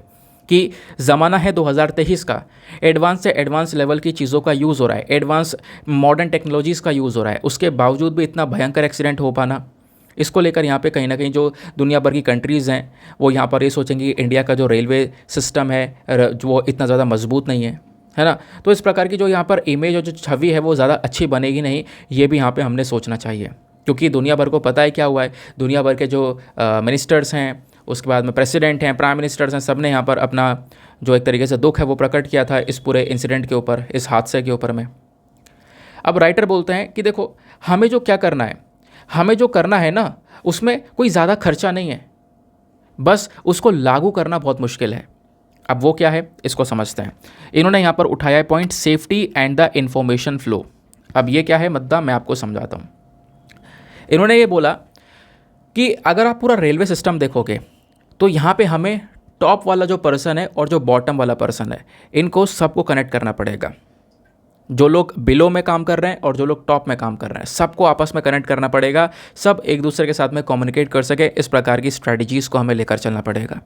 कि ज़माना है 2023 का, एडवांस से एडवांस लेवल की चीज़ों का यूज़ हो रहा है, एडवांस मॉडर्न टेक्नोलॉजीज़ का यूज़ हो रहा है, उसके बावजूद भी इतना भयंकर एक्सीडेंट हो पाना, इसको लेकर यहाँ पे कहीं ना कहीं जो दुनिया भर की कंट्रीज़ हैं वो यहाँ पर ये सोचेंगी कि इंडिया का जो रेलवे सिस्टम है जो वो इतना ज़्यादा मजबूत नहीं है ना। तो इस प्रकार की जो यहाँ पर इमेज और जो छवि है वो ज़्यादा अच्छी बनेगी नहीं, ये भी यहाँ पे हमने सोचना चाहिए, क्योंकि दुनिया भर को पता है क्या हुआ है। दुनिया भर के जो मिनिस्टर्स हैं, उसके बाद में प्रेसिडेंट हैं, प्राइम मिनिस्टर्स हैं, सब ने यहाँ पर अपना जो एक तरीके से दुख है वो प्रकट किया था इस पूरे इंसिडेंट के ऊपर, इस हादसे के ऊपर में। अब राइटर बोलते हैं कि देखो हमें जो क्या करना है, हमें जो करना है ना उसमें कोई ज़्यादा खर्चा नहीं है, बस उसको लागू करना बहुत मुश्किल है। अब वो क्या है इसको समझते हैं। इन्होंने यहाँ पर उठाया है point, safety and the information flow. अब ये क्या है मुद्दा, मैं आपको समझाता हूँ। इन्होंने ये बोला कि अगर आप पूरा रेलवे सिस्टम देखोगे तो यहाँ पे हमें टॉप वाला जो पर्सन है और जो बॉटम वाला पर्सन है, इनको सबको कनेक्ट करना पड़ेगा। जो लोग बिलो में काम कर रहे हैं और जो लोग टॉप में काम कर रहे हैं, सबको आपस में कनेक्ट करना पड़ेगा, सब एक दूसरे के साथ में कम्युनिकेट कर सके, इस प्रकार की स्ट्रैटेजीज़ को हमें लेकर चलना पड़ेगा।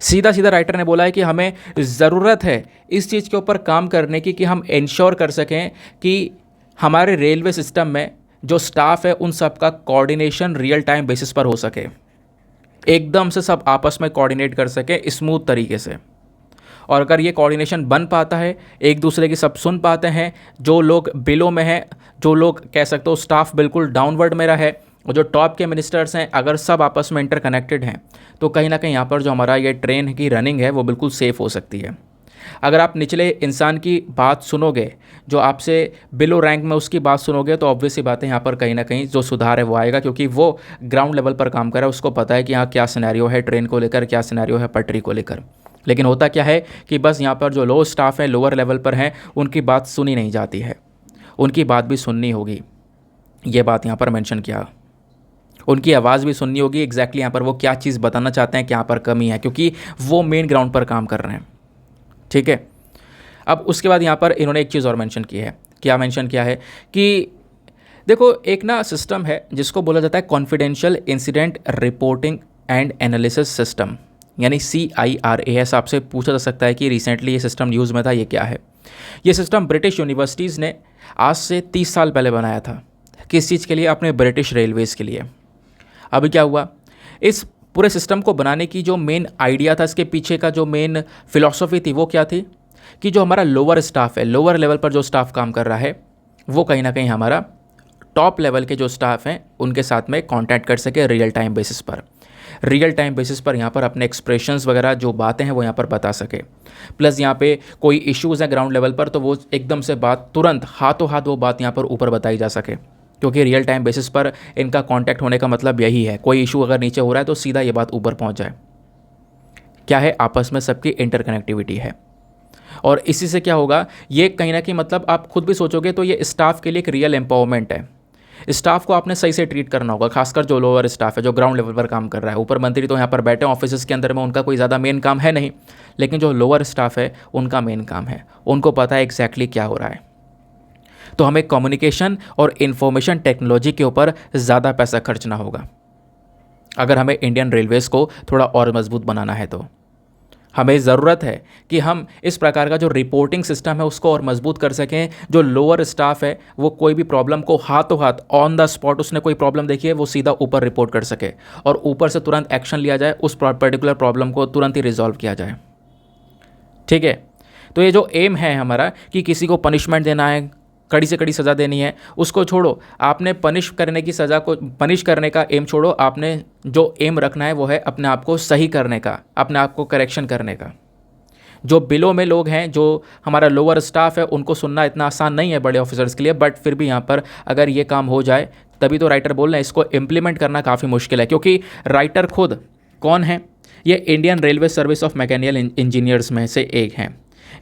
सीधा सीधा राइटर ने बोला है कि हमें ज़रूरत है इस चीज़ के ऊपर काम करने की कि हम इंश्योर कर सकें कि हमारे रेलवे सिस्टम में जो स्टाफ है उन सब का कोऑर्डिनेशन रियल टाइम बेसिस पर हो सके, एकदम से सब आपस में कोऑर्डिनेट कर सके स्मूथ तरीके से। और अगर ये कोऑर्डिनेशन बन पाता है, एक दूसरे की सब सुन पाते हैं, जो लोग बिलो में हैं, जो लोग कह सकते हो स्टाफ बिल्कुल डाउनवर्ड में रहे, और जो टॉप के मिनिस्टर्स हैं, अगर सब आपस में इंटरकनेक्टेड हैं तो कहीं ना कहीं यहाँ पर जो हमारा ये ट्रेन की रनिंग है वो बिल्कुल सेफ़ हो सकती है। अगर आप निचले इंसान की बात सुनोगे, जो आपसे बिलो रैंक में उसकी बात सुनोगे, तो ऑब्वियस सी बात है यहाँ पर कहीं ना कहीं जो सुधार है वो आएगा, क्योंकि वो ग्राउंड लेवल पर काम कर रहा है, उसको पता है कि यहाँ क्या सिनेरियो है ट्रेन को लेकर, क्या सिनेरियो है पटरी को लेकर। लेकिन होता क्या है कि बस यहाँ पर जो लो स्टाफ है, लोअर लेवल पर हैं, उनकी बात सुनी नहीं जाती है, उनकी बात भी सुननी होगी, ये बात यहाँ पर मेंशन किया। उनकी आवाज़ भी सुननी होगी, एग्जैक्टली यहाँ पर वो क्या चीज़ बताना चाहते हैं, क्या पर कमी है, क्योंकि वो मेन ग्राउंड पर काम कर रहे हैं। ठीक है, अब उसके बाद यहाँ पर इन्होंने एक चीज़ और मेंशन की है। क्या मेंशन किया है कि देखो एक ना सिस्टम है जिसको बोला जाता है confidential incident reporting and analysis system, यानी CIRAS। आपसे पूछा जा सकता है कि रिसेंटली ये सिस्टम न्यूज़ में था, ये क्या है। ये सिस्टम ब्रिटिश यूनिवर्सिटीज़ ने आज से 30 साल पहले बनाया था। किस चीज़ के लिए? अपने ब्रिटिश रेलवेज़ के लिए। अभी क्या हुआ, इस पूरे सिस्टम को बनाने की जो मेन आइडिया था, इसके पीछे का जो मेन फिलॉसफी थी वो क्या थी कि जो हमारा लोअर स्टाफ है, लोअर लेवल पर जो स्टाफ काम कर रहा है, वो कहीं ना कहीं हमारा टॉप लेवल के जो स्टाफ हैं उनके साथ में कांटेक्ट कर सके रियल टाइम बेसिस पर। रियल टाइम बेसिस पर यहाँ पर अपने एक्सप्रेशंस वगैरह जो बातें हैं वो यहाँ पर बता सके। प्लस यहाँ पे कोई इश्यूज़ हैं ग्राउंड लेवल पर तो वो एकदम से बात तुरंत हाथों हाथ वो बात यहाँ पर ऊपर बताई जा सके, क्योंकि रियल टाइम बेसिस पर इनका कांटेक्ट होने का मतलब यही है, कोई इशू अगर नीचे हो रहा है तो सीधा ये बात ऊपर पहुंच जाए। क्या है, आपस में सबकी इंटरकनेक्टिविटी है। और इसी से क्या होगा, ये कहीं ना कहीं मतलब आप खुद भी सोचोगे तो ये स्टाफ के लिए एक रियल एम्पावरमेंट है। स्टाफ को आपने सही से ट्रीट करना होगा, खासकर जो लोअर स्टाफ है, जो ग्राउंड लेवल पर काम कर रहा है। ऊपर मंत्री तो यहाँ पर बैठे ऑफिस के अंदर में, उनका कोई ज़्यादा मेन काम है नहीं, लेकिन जो लोअर स्टाफ है उनका मेन काम है, उनको पता है एग्जैक्टली क्या हो रहा है। तो हमें कम्युनिकेशन और इन्फॉर्मेशन टेक्नोलॉजी के ऊपर ज़्यादा पैसा खर्चना होगा अगर हमें इंडियन रेलवेज़ को थोड़ा और मजबूत बनाना है। तो हमें ज़रूरत है कि हम इस प्रकार का जो रिपोर्टिंग सिस्टम है उसको और मजबूत कर सकें। जो लोअर स्टाफ है वो कोई भी प्रॉब्लम को हाथों हाथ ऑन द स्पॉट, उसने कोई प्रॉब्लम देखी है वो सीधा ऊपर रिपोर्ट कर सके और ऊपर से तुरंत एक्शन लिया जाए, उस पर्टिकुलर प्रॉब्लम को तुरंत ही रिजॉल्व किया जाए। ठीक है, तो ये जो एम है हमारा कि किसी को पनिशमेंट देना है, कड़ी से कड़ी सज़ा देनी है, उसको छोड़ो। आपने पनिश करने की सज़ा को, पनिश करने का एम छोड़ो, आपने जो एम रखना है वो है अपने आप को सही करने का, अपने आप को करेक्शन करने का। जो बिलो में लोग हैं, जो हमारा लोअर स्टाफ है, उनको सुनना इतना आसान नहीं है बड़े ऑफिसर्स के लिए, बट फिर भी यहाँ पर अगर ये काम हो जाए तभी तो राइटर बोल रहे हैं, इसको इम्प्लीमेंट करना काफ़ी मुश्किल है। क्योंकि राइटर खुद कौन है? ये Indian railway service of mechanical engineers में से एक हैं।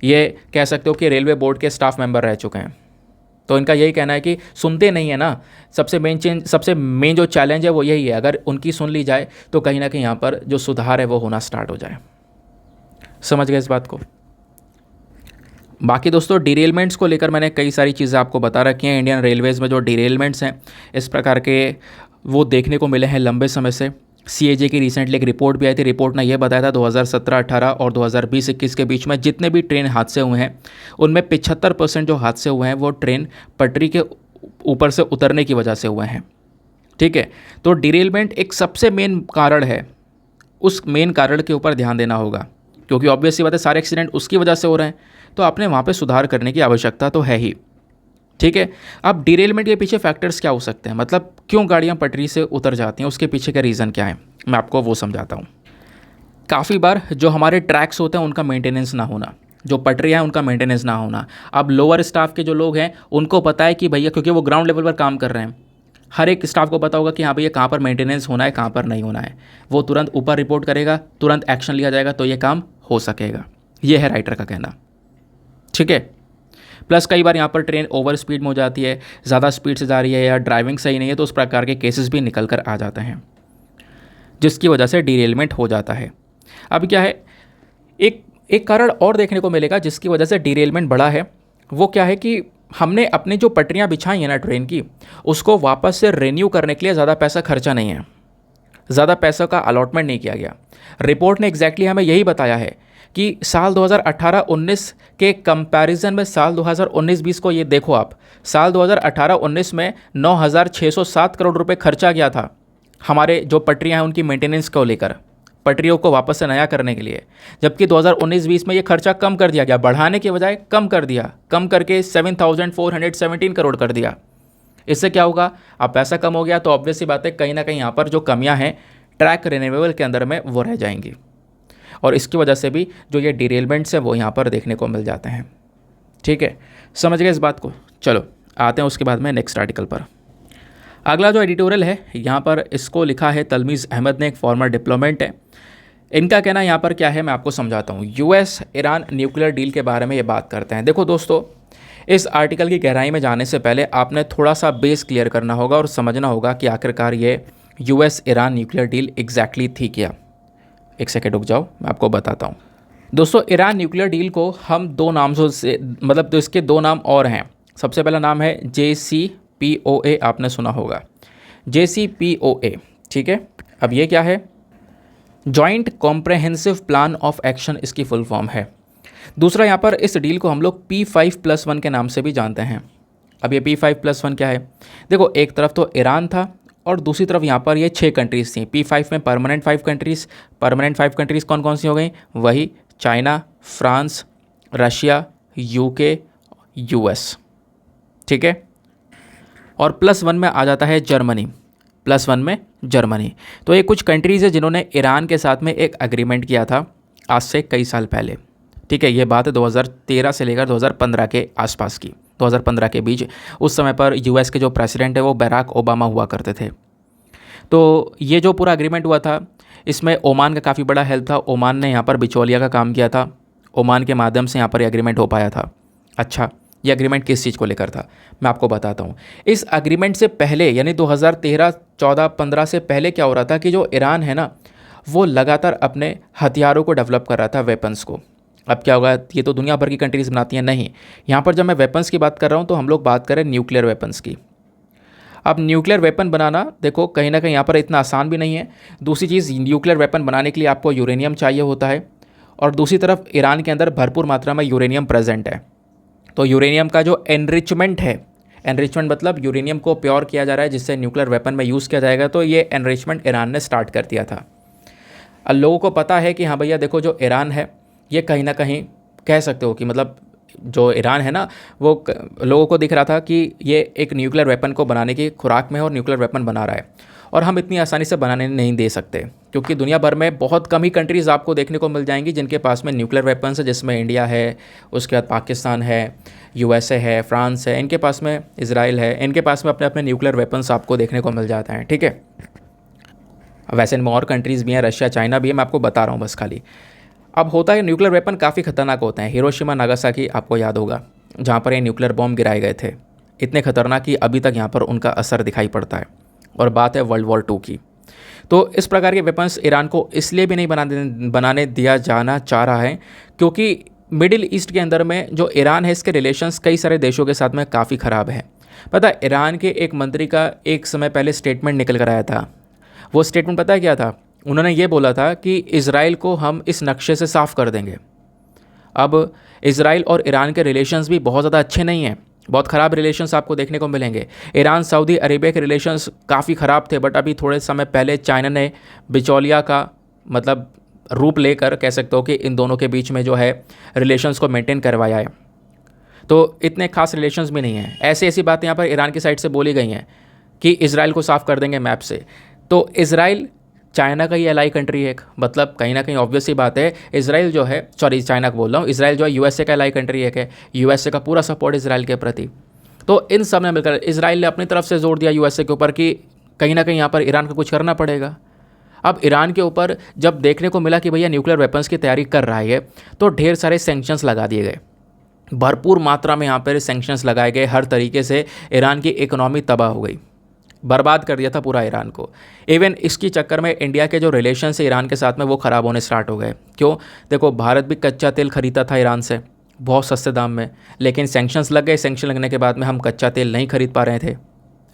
ये कह सकते हो कि रेलवे बोर्ड के स्टाफ मेंबर रह चुके हैं। तो इनका यही कहना है कि सुनते नहीं है ना। सबसे मेन जो चैलेंज है वो यही है, अगर उनकी सुन ली जाए तो कहीं ना कहीं यहाँ पर जो सुधार है वो होना स्टार्ट हो जाए। समझ गए इस बात को? बाकी दोस्तों डिरेलमेंट्स को लेकर मैंने कई सारी चीज़ें आपको बता रखी हैं। इंडियन रेलवेज़ में जो डिरेलमेंट्स हैं इस प्रकार के वो देखने को मिले हैं लंबे समय से। सीएजे की रिसेंटली एक रिपोर्ट भी आई थी। रिपोर्ट ने यह बताया था 2017-18 और 2020-21 के बीच में जितने भी ट्रेन हादसे हुए हैं उनमें 75% जो हादसे हुए हैं वो ट्रेन पटरी के ऊपर से उतरने की वजह से हुए हैं। ठीक है, तो डिरेलमेंट एक सबसे मेन कारण है, उस मेन कारण के ऊपर ध्यान देना होगा, क्योंकि ऑब्वियस सी बात है सारे एक्सीडेंट उसकी वजह से हो रहे हैं, तो आपने वहाँ पे सुधार करने की आवश्यकता तो है ही। ठीक है, अब डिरेलमेंट के पीछे फैक्टर्स क्या हो सकते हैं, मतलब क्यों गाड़ियाँ पटरी से उतर जाती हैं, उसके पीछे का रीज़न क्या है, मैं आपको वो समझाता हूँ। काफ़ी बार जो हमारे ट्रैक्स होते हैं उनका मेंटेनेंस ना होना, जो पटरियाँ हैं उनका मेंटेनेंस ना होना। अब लोअर स्टाफ के जो लोग हैं उनको पता है कि भैया, क्योंकि वो ग्राउंड लेवल पर काम कर रहे हैं, हर एक स्टाफ को पता होगा कि हाँ भैया कहाँ पर मेंटेनेंस होना है, कहाँ पर नहीं होना है। वो तुरंत ऊपर रिपोर्ट करेगा, तुरंत एक्शन लिया जाएगा, तो ये काम हो सकेगा। ये है राइटर का कहना। ठीक है, प्लस कई बार यहाँ पर ट्रेन ओवर स्पीड में हो जाती है, ज़्यादा स्पीड से जा रही है या ड्राइविंग सही नहीं है, तो उस प्रकार के केसेस भी निकल कर आ जाते हैं जिसकी वजह से डिरेलमेंट हो जाता है। अब क्या है, एक कारण और देखने को मिलेगा जिसकी वजह से डिरेलमेंट बढ़ा है। वो क्या है कि हमने अपनी जो पटरियाँ बिछाई हैं ना ट्रेन की, उसको वापस से रिन्यू करने के लिए ज़्यादा पैसा खर्चा नहीं है, ज़्यादा पैसा का अलॉटमेंट नहीं किया गया। रिपोर्ट ने एग्जैक्टली हमें यही बताया है कि साल 2018-19 के कंपैरिजन में साल 2019-20 को ये देखो आप, साल 2018-19 में 9,607 करोड़ रुपए खर्चा गया था हमारे जो पटरियां हैं उनकी मेंटेनेंस को लेकर, पटरियों को वापस से नया करने के लिए। जबकि 2019-20 में ये खर्चा कम कर दिया गया, बढ़ाने के बजाय कम कर दिया, कम करके 7,417 करोड़ कर दिया। इससे क्या होगा, अब पैसा कम हो गया तो ऑब्वियस सी बात है कहीं ना कहीं यहाँ पर जो कमियाँ हैं ट्रैक रिन्यूएबल के अंदर में वो रह जाएंगी, और इसकी वजह से भी जो ये डिरेलमेंट्स है वो यहाँ पर देखने को मिल जाते हैं। ठीक है, समझ गए इस बात को? चलो आते हैं उसके बाद में नेक्स्ट आर्टिकल पर। अगला जो एडिटोरियल है यहाँ पर इसको लिखा है तलमीज़ अहमद ने, एक फॉर्मर डिप्लोमेट है। इनका कहना यहाँ पर क्या है मैं आपको समझाता हूँ। यूएस ईरान न्यूक्लियर डील के बारे में ये बात करते हैं। देखो दोस्तों, इस आर्टिकल की गहराई में जाने से पहले आपने थोड़ा सा बेस क्लियर करना होगा और समझना होगा कि आखिरकार ये US Iran nuclear deal exactly थी क्या। एक सेकेंड रुक जाओ, मैं आपको बताता हूँ। दोस्तों, ईरान न्यूक्लियर डील को हम दो नामों से, मतलब तो इसके दो नाम और हैं। सबसे पहला नाम है JCPOA, आपने सुना होगा JCPOA। ठीक है, अब ये क्या है? Joint comprehensive plan of action इसकी फुल फॉर्म है। दूसरा यहाँ पर इस डील को हम लोग P5+1 के नाम से भी जानते हैं। अब ये P5+1 क्या है? देखो, एक तरफ तो ईरान था और दूसरी तरफ यहाँ पर ये 6 कंट्रीज़ थी। P5 में परमानेंट 5 कंट्रीज़। परमानेंट 5 कंट्रीज़ कौन कौन सी हो गई? वही China, France, Russia, UK, US। ठीक है, और +1 में आ जाता है जर्मनी, +1 में जर्मनी। तो ये कुछ कंट्रीज़ है जिन्होंने ईरान के साथ में एक एग्रीमेंट किया था आज से कई साल पहले। ठीक है, ये बात है 2013 से लेकर 2015 के आसपास की, 2015 के बीच। उस समय पर US के जो प्रेसिडेंट है वो बराक ओबामा हुआ करते थे। तो ये जो पूरा एग्रीमेंट हुआ था इसमें ओमान का काफ़ी बड़ा हेल्प था। ओमान ने यहाँ पर बिचौलिया का काम किया था, ओमान के माध्यम से यहाँ पर एग्रीमेंट हो पाया था। अच्छा, ये एग्रीमेंट किस चीज़ को लेकर था मैं आपको बताता हूँ। इस एग्रीमेंट से पहले यानी 2013, 14, 15 से पहले क्या हो रहा था कि जो ईरान है ना वो लगातार अपने हथियारों को डेवलप कर रहा था, वेपन्स को। अब क्या होगा, ये तो दुनिया भर की कंट्रीज़ बनाती हैं, नहीं, यहाँ पर जब मैं वेपन्स की बात कर रहा हूँ तो हम लोग बात करें न्यूक्लियर वेपन्स की। अब न्यूक्लियर वेपन बनाना देखो कहीं ना कहीं यहाँ पर इतना आसान भी नहीं है। दूसरी चीज़, न्यूक्लियर वेपन बनाने के लिए आपको यूरेनियम चाहिए होता है, और दूसरी तरफ ईरान के अंदर भरपूर मात्रा में यूरेनियम प्रेजेंट है। तो यूरेनियम का जो एनरिचमेंट है, एनरिचमेंट मतलब यूरेनियम को प्योर किया जा रहा है जिससे न्यूक्लियर वेपन में यूज़ किया जाएगा, तो ये एनरिचमेंट ईरान ने स्टार्ट कर दिया था। अब लोगों को पता है कि हाँ भैया देखो, जो ईरान है ये कहीं ना कहीं कह सकते हो कि मतलब जो ईरान है ना, वो लोगों को दिख रहा था कि ये एक न्यूक्लियर वेपन को बनाने की खुराक में है और न्यूक्लियर वेपन बना रहा है, और हम इतनी आसानी से बनाने नहीं दे सकते, क्योंकि दुनिया भर में बहुत कम ही कंट्रीज़ आपको देखने को मिल जाएंगी जिनके पास में न्यूक्लियर वेपन्स है, जिसमें इंडिया है, उसके बाद पाकिस्तान है, यूएसए है, फ्रांस है, इनके पास में इजराइल है, इनके पास में अपने अपने न्यूक्लियर वेपन्स आपको देखने को मिल जाते हैं। ठीक है, वैसे इनमें और कंट्रीज़ भी हैं, रशिया चाइना भी है, मैं आपको बता रहा हूँ बस खाली। अब होता है न्यूक्लियर वेपन काफ़ी खतरनाक होते हैं। हिरोशिमा नागासाकी आपको याद होगा, जहाँ पर ये न्यूक्लियर बॉम्ब गिराए गए थे, इतने खतरनाक कि अभी तक यहाँ पर उनका असर दिखाई पड़ता है, और बात है वर्ल्ड वॉर 2 की। तो इस प्रकार के वेपन्स ईरान को इसलिए भी नहीं बनाने दिया जाना चाह रहा है क्योंकि मिडिल ईस्ट के अंदर में जो ईरान है, इसके रिलेशंस कई सारे देशों के साथ में काफ़ी ख़राब है। पता है, ईरान के एक मंत्री का एक समय पहले स्टेटमेंट निकल कर आया था। वो स्टेटमेंट पता है क्या था? उन्होंने ये बोला था कि इज़राइल को हम इस नक्शे से साफ़ कर देंगे। अब इज़राइल और ईरान के रिलेशंस भी बहुत ज़्यादा अच्छे नहीं हैं, बहुत ख़राब रिलेशंस आपको देखने को मिलेंगे। ईरान सऊदी अरेबिया के रिलेशंस काफ़ी ख़राब थे, बट अभी थोड़े समय पहले चाइना ने बिचौलिया का मतलब रूप लेकर कह सकते हो कि इन दोनों के बीच में जो है रिलेशंस को मेंटेन करवाया है। तो इतने खास रिलेशंस भी नहीं हैं। ऐसी ऐसी बातें यहाँ पर ईरान की साइड से बोली गई हैं कि इज़राइल को साफ़ कर देंगे मैप से। तो इज़राइल चाइना का ही एलाई कंट्री है, मतलब कहीं ना कहीं ऑब्वियस ही बात है, इजराइल जो है, सॉरी चाइना को बोल रहा हूँ, इजराइल जो है यूएसए का एलाई कंट्री है, यूएसए का पूरा सपोर्ट इजराइल के प्रति। तो इन सब ने मिलकर इजराइल ने अपनी तरफ से जोर दिया यूएसए के ऊपर कि कहीं ना कहीं यहाँ पर ईरान को कुछ करना पड़ेगा। अब ईरान के ऊपर जब देखने को मिला कि भैया न्यूक्लियर वेपन्स की तैयारी कर रहा है, तो ढेर सारे सैंक्शंस लगा दिए गए, भरपूर मात्रा में यहाँ पर सैंक्शंस लगाए गए, हर तरीके से ईरान की इकोनॉमी तबाह हो गई, बर्बाद कर दिया था पूरा ईरान को। इवन इसकी चक्कर में इंडिया के जो रिलेशन है ईरान के साथ में वो ख़राब होने स्टार्ट हो गए। क्यों? देखो, भारत भी कच्चा तेल खरीदता था ईरान से बहुत सस्ते दाम में, लेकिन सैंक्शंस लग गए। सैंक्शन लगने के बाद में हम कच्चा तेल नहीं खरीद पा रहे थे,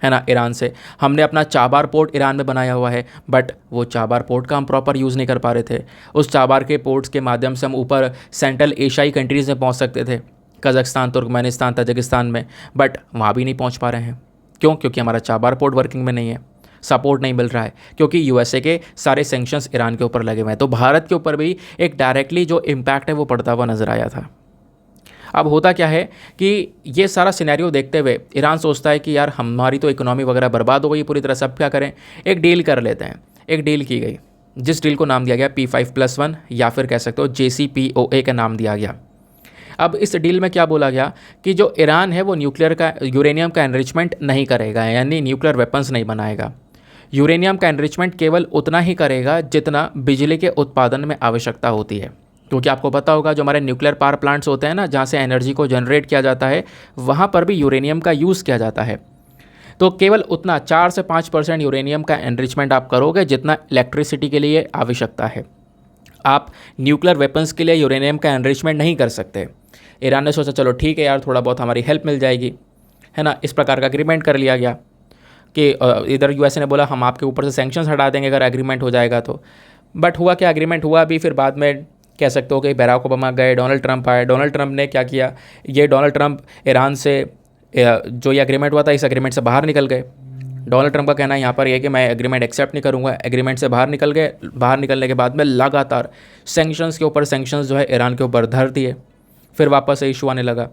है ना, ईरान से। हमने अपना चाबार पोर्ट ईरान में बनाया हुआ है, बट वो चाबार पोर्ट का हम प्रॉपर यूज़ नहीं कर पा रहे थे। उस चाबार के पोर्ट्स के माध्यम से हम ऊपर सेंट्रल एशियाई कंट्रीज़ में पहुँच सकते थे, कज़ाकिस्तान, तुर्कमेनिस्तान, तजिकिस्तान में, बट वहाँ भी नहीं पहुँच पा रहे हैं। क्यों? क्योंकि हमारा चाबार पोर्ट वर्किंग में नहीं है, सपोर्ट नहीं मिल रहा है, क्योंकि यूएसए के सारे सैंक्शंस ईरान के ऊपर लगे हुए हैं। तो भारत के ऊपर भी एक डायरेक्टली जो इम्पैक्ट है वो पड़ता हुआ नज़र आया था। अब होता क्या है कि ये सारा सिनेरियो देखते हुए ईरान सोचता है कि यार हमारी तो इकोनॉमी वगैरह बर्बाद हो गई पूरी तरह से, अब क्या करें? एक डील कर लेते हैं। एक डील की गई, जिस डील को नाम दिया गया P5+1, या फिर कह सकते हो JCPOA का नाम दिया गया। अब इस डील में क्या बोला गया कि जो ईरान है वो यूरेनियम का एनरिचमेंट नहीं करेगा, यानी न्यूक्लियर वेपन्स नहीं बनाएगा। यूरेनियम का एनरिचमेंट केवल उतना ही करेगा जितना बिजली के उत्पादन में आवश्यकता होती है, क्योंकि आपको पता होगा जो हमारे न्यूक्लियर पावर प्लांट्स होते हैं ना, जहाँ से एनर्जी को जनरेट किया जाता है, वहाँ पर भी यूरेनियम का यूज़ किया जाता है। तो केवल उतना 4 से 5% यूरेनियम का एनरिचमेंट आप करोगे जितना इलेक्ट्रिसिटी के लिए आवश्यकता है। आप न्यूक्लियर वेपन्स के लिए यूरेनियम का एनरिचमेंट नहीं कर सकते। ईरान ने सोचा चलो ठीक है यार, थोड़ा बहुत हमारी हेल्प मिल जाएगी, है ना, इस प्रकार का एग्रीमेंट कर लिया गया कि इधर यूएसए ने बोला हम आपके ऊपर से सैंक्शंस हटा देंगे अगर एग्रीमेंट हो जाएगा तो। बट हुआ क्या? एग्रीमेंट हुआ भी, फिर बाद में कह सकते हो कि बराक ओबामा गए, डोनाल्ड ट्रंप आए। डोनाल्ड ट्रंप ने क्या किया? ये डोनाल्ड ट्रंप ईरान से जो ये एग्रीमेंट हुआ था, इस एग्रीमेंट से बाहर निकल गए। डोनाल्ड ट्रंप का कहना यहाँ पर यह कि मैं एग्रीमेंट एक्सेप्ट नहीं करूँगा। एग्रीमेंट से बाहर निकल गए। बाहर निकलने के बाद में लगातार सैंक्शंस के ऊपर सैंक्शंस जो है ईरान के ऊपर धर दिए। फिर वापस से इशू आने लगा,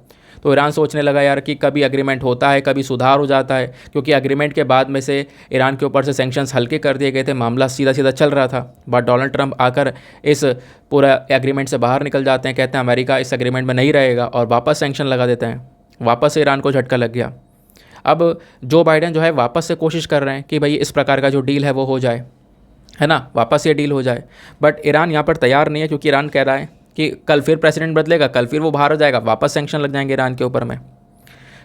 तो ईरान सोचने लगा यार कि कभी एग्रीमेंट होता है, कभी सुधार हो जाता है, क्योंकि एग्रीमेंट के बाद में से ईरान के ऊपर से सैंक्शंस हल्के कर दिए गए थे, मामला सीधा सीधा चल रहा था। बट डोनाल्ड ट्रंप आकर इस पूरा एग्रीमेंट से बाहर निकल जाते हैं, कहते हैं अमेरिका इस एग्रीमेंट में नहीं रहेगा, और वापस सैंक्शन लगा देते हैं। वापस से ईरान को झटका लग गया। अब जो बाइडेन जो है वापस से कोशिश कर रहे हैं कि भाई इस प्रकार का जो डील है वो हो जाए, है ना, वापस ये डील हो जाए। बट ईरान यहाँ पर तैयार नहीं है, क्योंकि ईरान कह रहा है कि कल फिर प्रेसिडेंट बदलेगा, कल फिर वो बाहर हो जाएगा, वापस सैंक्शन लग जाएंगे ईरान के ऊपर में।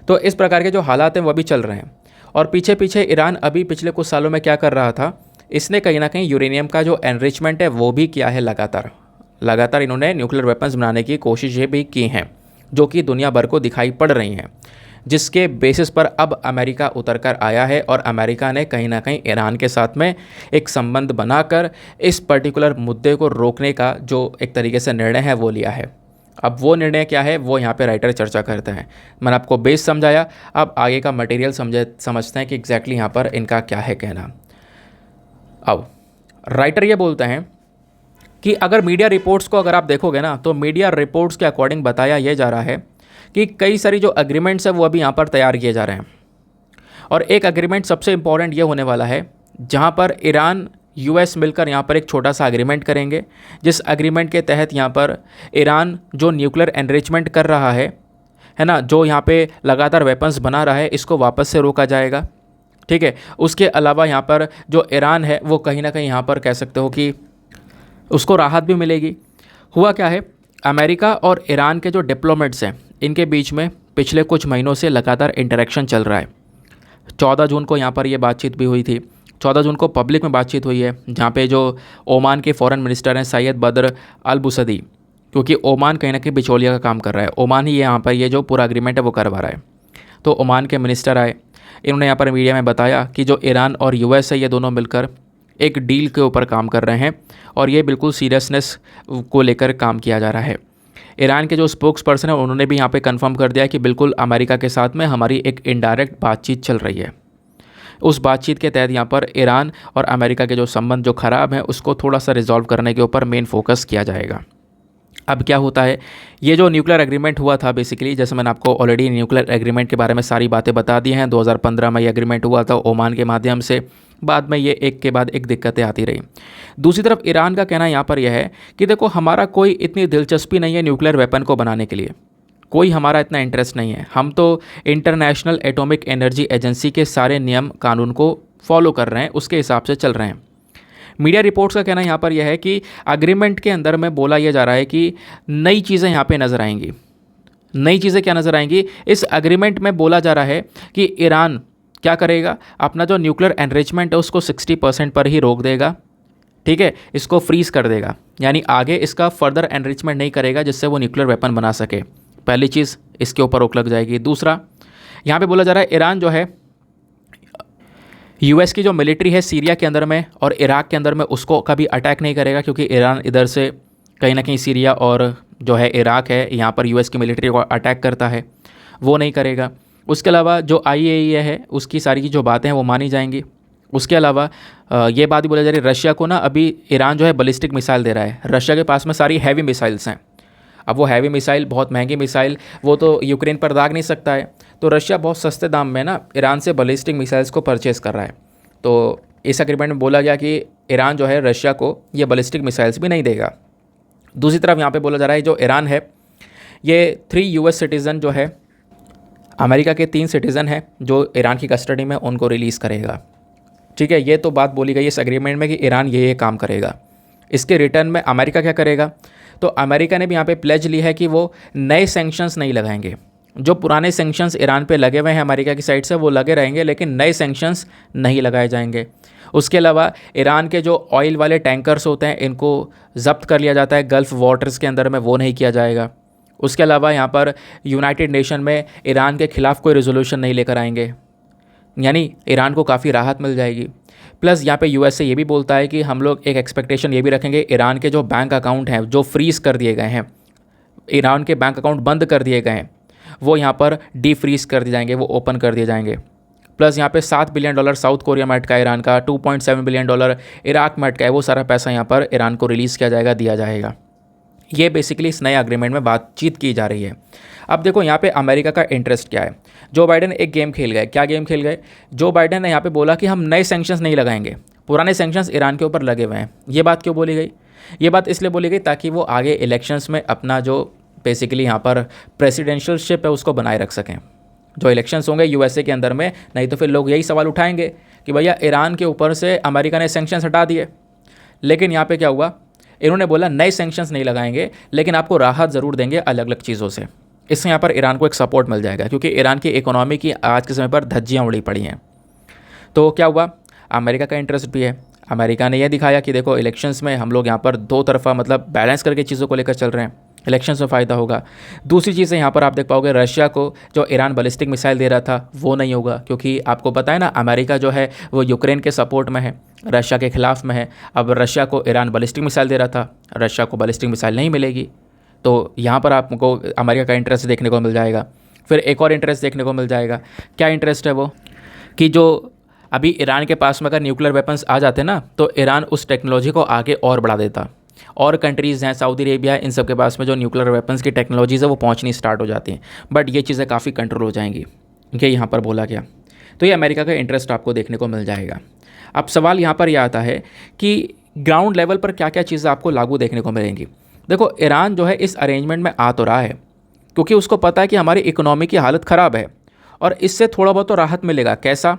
तो इस प्रकार के जो हालात हैं वो भी चल रहे हैं। और पीछे पीछे ईरान अभी पिछले कुछ सालों में क्या कर रहा था, इसने कहीं ना कहीं यूरेनियम का जो एनरिचमेंट है वो भी किया है। लगातार इन्होंने न्यूक्लियर वेपन्स बनाने की कोशिशें भी की हैं, जो कि दुनिया भर को दिखाई पड़ रही हैं। जिसके बेसिस पर अब अमेरिका उतर कर आया है और अमेरिका ने कहीं ना कहीं ईरान के साथ में एक संबंध बनाकर इस पर्टिकुलर मुद्दे को रोकने का जो एक तरीके से निर्णय है वो लिया है। अब वो निर्णय क्या है वो यहाँ पे राइटर चर्चा करते हैं। मैंने आपको बेस समझाया, अब आगे का मटेरियल समझते हैं कि एग्जैक्टली यहाँ पर इनका क्या है कहना। अब राइटर ये बोलते हैं कि अगर मीडिया रिपोर्ट्स को अगर आप देखोगे ना, तो मीडिया रिपोर्ट्स के अकॉर्डिंग बताया यह जा रहा है कि कई सारी जो एग्रीमेंट्स है वो अभी यहाँ पर तैयार किए जा रहे हैं। और एक एग्रीमेंट सबसे इंपॉर्टेंट ये होने वाला है जहाँ पर ईरान यूएस मिलकर यहाँ पर एक छोटा सा एग्रीमेंट करेंगे, जिस एग्रीमेंट के तहत यहाँ पर ईरान जो न्यूक्लियर एनरिचमेंट कर रहा है ना, जो यहाँ पे लगातार वेपन्स बना रहा है, इसको वापस से रोका जाएगा। ठीक है, उसके अलावा यहाँ पर जो ईरान है वो कहीं ना कहीं यहाँ पर कह सकते हो कि उसको राहत भी मिलेगी। हुआ क्या है, अमेरिका और ईरान के जो डिप्लोमेट्स हैं इनके बीच में पिछले कुछ महीनों से लगातार इंटरेक्शन चल रहा है। 14 जून को यहाँ पर ये बातचीत भी हुई थी, 14 जून को पब्लिक में बातचीत हुई है, जहाँ पे जो ओमान के फॉरेन मिनिस्टर हैं सैयद बदर अल बुसदी, क्योंकि ओमान कहीं ना कहीं बिचौलिया का काम कर रहा है, ओमान ही यहाँ पर ये जो पूरा एग्रीमेंट है वो करवा रहा है। तो ओमान के मिनिस्टर आए, इन्होंने यहाँ पर मीडिया में बताया कि जो ईरान और यूएस है ये दोनों मिलकर एक डील के ऊपर काम कर रहे हैं और ये बिल्कुल सीरियसनेस को लेकर काम किया जा रहा है। ईरान के जो स्पोक्स पर्सन है उन्होंने भी यहाँ पे कंफर्म कर दिया कि बिल्कुल अमेरिका के साथ में हमारी एक इनडायरेक्ट बातचीत चल रही है। उस बातचीत के तहत यहाँ पर ईरान और अमेरिका के जो संबंध जो ख़राब हैं उसको थोड़ा सा रिजॉल्व करने के ऊपर मेन फोकस किया जाएगा। अब क्या होता है, ये जो न्यूक्लियर एग्रीमेंट हुआ था बेसिकली, जैसे मैंने आपको ऑलरेडी न्यूक्लियर एग्रीमेंट के बारे में सारी बातें बता दी हैं। 2015 में ये एग्रीमेंट हुआ था ओमान के माध्यम से, बाद में ये एक के बाद एक दिक्कतें आती रही। दूसरी तरफ ईरान का कहना यहाँ पर यह है कि देखो हमारा कोई इतनी दिलचस्पी नहीं है न्यूक्लियर वेपन को बनाने के लिए, कोई हमारा इतना इंटरेस्ट नहीं है, हम तो इंटरनेशनल एटॉमिक एनर्जी एजेंसी के सारे नियम कानून को फॉलो कर रहे हैं, उसके हिसाब से चल रहे हैं। मीडिया रिपोर्ट्स का कहना यहाँ पर यह है कि एग्रीमेंट के अंदर में बोला यह जा रहा है कि नई चीज़ें यहाँ पे नज़र आएंगी। नई चीज़ें क्या नज़र आएंगी, इस एग्रीमेंट में बोला जा रहा है कि ईरान क्या करेगा, अपना जो न्यूक्लियर एनरिचमेंट है उसको 60% पर ही रोक देगा। ठीक है, इसको फ्रीज कर देगा, यानी आगे इसका फर्दर एनरिचमेंट नहीं करेगा जिससे वो न्यूक्लियर वेपन बना सके। पहली चीज़, इसके ऊपर रोक लग जाएगी। दूसरा, यहाँ पे बोला जा रहा है ईरान जो है यूएस की जो मिलिट्री है सीरिया के अंदर में और इराक के अंदर में उसको कभी अटैक नहीं करेगा, क्योंकि ईरान इधर से कहीं ना कहीं सीरिया और जो है इराक है यहाँ पर यूएस की मिलिट्री को अटैक करता है, वो नहीं करेगा। उसके अलावा जो IAEA है उसकी सारी की जो बातें हैं वो मानी जाएंगी। उसके अलावा ये बात भी बोला जा रही है रशिया को ना अभी ईरान जो है बैलिस्टिक मिसाइल दे रहा है। रशिया के पास में सारी हैवी मिसाइल्स हैं। अब वो हैवी मिसाइल, बहुत महंगी मिसाइल, वो तो यूक्रेन पर दाग नहीं सकता है, तो रशिया बहुत सस्ते दाम में ना ईरान से बैलिस्टिक मिसाइल्स को परचेज़ कर रहा है। तो इस एग्रीमेंट में बोला गया कि ईरान जो है रशिया को ये बैलिस्टिक मिसाइल्स भी नहीं देगा। दूसरी तरफ यहाँ पे बोला जा रहा है जो ईरान है ये 3 US सिटीज़न जो है, अमेरिका के 3 सिटीज़न हैं जो ईरान की कस्टडी में, उनको रिलीज़ करेगा। ठीक है, ये तो बात बोली गई इस एग्रीमेंट में कि ईरान ये काम करेगा। इसके रिटर्न में अमेरिका क्या करेगा, तो अमेरिका ने भी यहाँ पे प्लेज ली है कि वो नए सैंक्शंस नहीं लगाएंगे। जो पुराने सैंक्शंस ईरान पे लगे हुए हैं अमेरिका की साइड से वो लगे रहेंगे, लेकिन नए सैंक्शंस नहीं लगाए जाएंगे। उसके अलावा ईरान के जो ऑयल वाले टैंकर्स होते हैं इनको जब्त कर लिया जाता है गल्फ़ वाटर्स के अंदर में, वो नहीं किया जाएगा। उसके अलावा यहाँ पर यूनाइटेड नेशन में ईरान के ख़िलाफ़ कोई रेजोल्यूशन नहीं लेकर आएंगे, यानी ईरान को काफ़ी राहत मिल जाएगी। प्लस यहाँ पे USA ये भी बोलता है कि हम लोग एक एक्सपेक्टेशन ये भी रखेंगे, ईरान के जो बैंक अकाउंट हैं जो फ्रीज़ कर दिए गए हैं, ईरान के बैंक अकाउंट बंद कर दिए गए हैं, वो यहाँ पर डी फ्रीज़ कर दिए जाएंगे, वो ओपन कर दिए जाएंगे। प्लस यहाँ पे $7 बिलियन साउथ कोरिया में अटका है ईरान का, $2.7 बिलियन इराक में अटका है, वो सारा पैसा यहाँ पर ईरान को रिलीज़ किया जाएगा, दिया जाएगा। ये बेसिकली इस नए एग्रीमेंट में बातचीत की जा रही है। अब देखो यहाँ पे अमेरिका का इंटरेस्ट क्या है। जो बाइडेन एक गेम खेल गए। क्या गेम खेल गए? जो बाइडेन ने यहाँ पे बोला कि हम नए सैंक्शंस नहीं लगाएंगे, पुराने सैंक्शंस ईरान के ऊपर लगे हुए हैं। ये बात क्यों बोली गई? ये बात इसलिए बोली गई ताकि वो आगे इलेक्शंस में अपना जो बेसिकली यहाँ पर प्रेसिडेंशियलशिप है उसको बनाए रख सकें। जो इलेक्शंस होंगे USA के अंदर में, नहीं तो फिर लोग यही सवाल उठाएंगे कि भैया ईरान के ऊपर से अमेरिका ने सैंक्शंस हटा दिए। लेकिन यहाँ पे क्या हुआ, इन्होंने बोला नए सैंक्शंस नहीं लगाएंगे, लेकिन आपको राहत ज़रूर देंगे अलग अलग चीज़ों से। इससे यहाँ पर ईरान को एक सपोर्ट मिल जाएगा, क्योंकि ईरान की इकोनॉमी की आज के समय पर धज्जियाँ उड़ी पड़ी हैं। तो क्या हुआ, अमेरिका का इंटरेस्ट भी है। अमेरिका ने यह दिखाया कि देखो इलेक्शंस में हम लोग यहाँ पर दो तरफा मतलब बैलेंस करके चीज़ों को लेकर चल रहे हैं। इलेक्शन में फ़ायदा होगा। दूसरी चीज़ है यहाँ पर आप देख पाओगे रशिया को जो ईरान बैलिस्टिक मिसाइल दे रहा था वो नहीं होगा, क्योंकि आपको पता है ना अमेरिका जो है वो यूक्रेन के सपोर्ट में है, रशिया के खिलाफ में है। अब रशिया को ईरान बैलिस्टिक मिसाइल दे रहा था, रशिया को बैलिस्टिक मिसाइल नहीं मिलेगी, तो यहाँ पर आपको अमेरिका का इंटरेस्ट देखने को मिल जाएगा। फिर एक और इंटरेस्ट देखने को मिल जाएगा। क्या इंटरेस्ट है वो, कि जो अभी ईरान के पास में अगर न्यूक्लियर वेपन्स आ जाते ना तो ईरान उस टेक्नोलॉजी को आगे और बढ़ा देता। और कंट्रीज़ हैं सऊदी अरेबिया, इन सब के पास में जो न्यूक्लियर वेपन्स की टेक्नोलॉजीज़ है वो पहुंचनी स्टार्ट हो जाती हैं, बट ये चीज़ें काफ़ी कंट्रोल हो जाएंगी, ये यहाँ पर बोला गया। तो ये अमेरिका का इंटरेस्ट आपको देखने को मिल जाएगा। अब सवाल यहाँ पर यह आता है कि ग्राउंड लेवल पर क्या क्या चीज़ें आपको लागू देखने को मिलेंगी। देखो ईरान जो है इस अरेंजमेंट में आ तो रहा है क्योंकि उसको पता है कि हमारी इकोनॉमी की हालत ख़राब है और इससे थोड़ा बहुत तो राहत मिलेगा। कैसा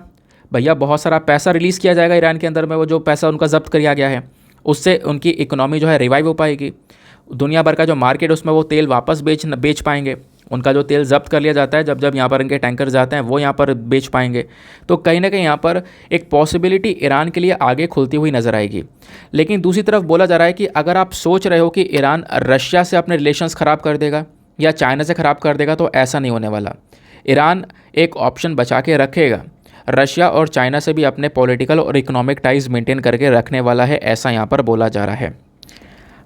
भैया, बहुत सारा पैसा रिलीज़ किया जाएगा ईरान के अंदर में, वो जो पैसा उनका जब्त किया गया है उससे उनकी इकोनॉमी जो है रिवाइव हो पाएगी। दुनिया भर का जो मार्केट है उसमें वो तेल वापस बेच पाएंगे। उनका जो तेल जब्त कर लिया जाता है, जब जब यहाँ पर इनके टैंकर जाते हैं वो यहाँ पर बेच पाएंगे। तो कहीं ना कहीं यहाँ पर एक पॉसिबिलिटी ईरान के लिए आगे खुलती हुई नज़र आएगी। लेकिन दूसरी तरफ बोला जा रहा है कि अगर आप सोच रहे हो कि ईरान रशिया से अपने रिलेशंस ख़राब कर देगा या चाइना से ख़राब कर देगा, तो ऐसा नहीं होने वाला। ईरान एक ऑप्शन बचा के रखेगा, रशिया और चाइना से भी अपने पॉलिटिकल और इकोनॉमिक टाइज मेंटेन करके रखने वाला है, ऐसा यहाँ पर बोला जा रहा है।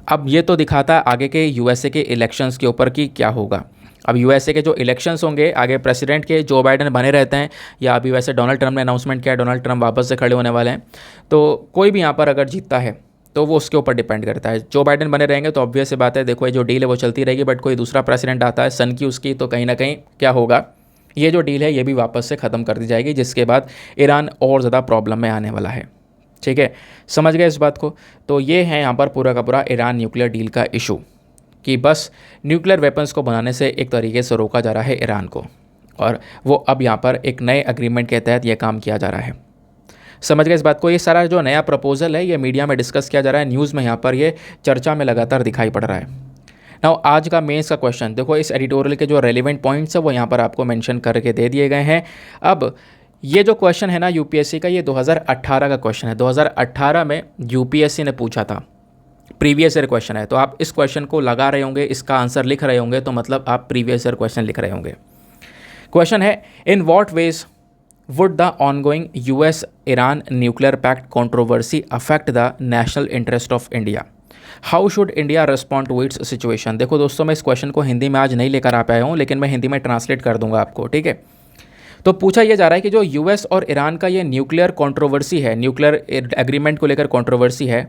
अब ये तो दिखाता है आगे के यूएसए के इलेक्शंस के ऊपर कि क्या होगा। अब यूएसए के जो इलेक्शंस होंगे आगे प्रेसिडेंट के जो बाइडेन बने रहते हैं, या अभी वैसे डोनाल्ड ट्रंप ने अनाउंसमेंट किया है डोनाल्ड ट्रंप वापस से खड़े होने वाले हैं, तो कोई भी यहाँ पर अगर जीतता है तो वो उसके ऊपर डिपेंड करता है। जो बाइडेन बने रहेंगे तो ऑब्वियस सी बात है, देखो ये जो डील है वो चलती रहेगी, बट कोई दूसरा प्रेसिडेंट आता है सन की उसकी, तो कहीं ना कहीं क्या होगा, ये जो डील है ये भी वापस से ख़त्म कर दी जाएगी, जिसके बाद ईरान और ज़्यादा प्रॉब्लम में आने वाला है। ठीक है, समझ गए इस बात को। तो ये है यहाँ पर पूरा का पूरा ईरान न्यूक्लियर डील का इशू, कि बस न्यूक्लियर वेपन्स को बनाने से एक तरीके से रोका जा रहा है ईरान को, और वो अब यहाँ पर एक नए एग्रीमेंट के तहत यह काम किया जा रहा है। समझ गए इस बात को। ये सारा जो नया प्रपोजल है ये मीडिया में डिस्कस किया जा रहा है, न्यूज़ में यहाँ पर ये चर्चा में लगातार दिखाई पड़ रहा है। नाउ आज का मेंस का क्वेश्चन देखो, इस एडिटोरियल के जो रेलिवेंट पॉइंट्स है वो यहाँ पर आपको मेंशन करके दे दिए गए हैं। अब ये जो क्वेश्चन है ना यूपीएससी का, ये 2018 का क्वेश्चन है। 2018 में यूपीएससी ने पूछा था, प्रीवियस ईयर क्वेश्चन है, तो आप इस क्वेश्चन को लगा रहे होंगे, इसका आंसर लिख रहे होंगे, तो मतलब आप प्रीवियस ईयर क्वेश्चन लिख रहे होंगे। क्वेश्चन है, in what ways would the ongoing US Iran nuclear pact controversy affect the national interest of India? How should India respond to its situation? देखो दोस्तों, मैं इस क्वेश्चन को हिंदी में आज नहीं लेकर आ पाया हूँ, लेकिन मैं हिंदी में ट्रांसलेट कर दूंगा आपको, ठीक है। तो पूछा यह जा रहा है कि जो यूएस और ईरान का ये न्यूक्लियर कंट्रोवर्सी है, न्यूक्लियर एग्रीमेंट को लेकर कंट्रोवर्सी है,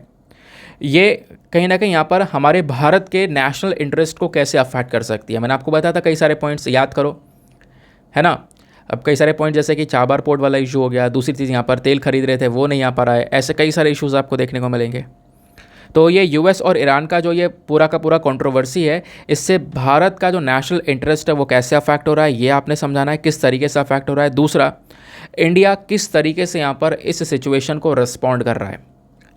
ये कहीं ना कहीं यहाँ पर हमारे भारत के नेशनल इंटरेस्ट को कैसे अफेक्ट कर सकती है। मैंने आपको बताया था कई सारे पॉइंट्स याद करो, है ना। अब कई सारे पॉइंट जैसे कि चाबार पोर्ट वाला इशू हो गया, दूसरी चीज़ यहाँ पर तेल खरीद रहे थे वो नहीं आ पा रहा है, ऐसे कई सारे इश्यूज़ आपको देखने को मिलेंगे। तो ये यूएस और ईरान का जो ये पूरा का पूरा कंट्रोवर्सी है, इससे भारत का जो नेशनल इंटरेस्ट है वो कैसे अफेक्ट हो रहा है, ये आपने समझाना है, किस तरीके से अफेक्ट हो रहा है। दूसरा, इंडिया किस तरीके से यहाँ पर इस सिचुएशन को रिस्पॉन्ड कर रहा है,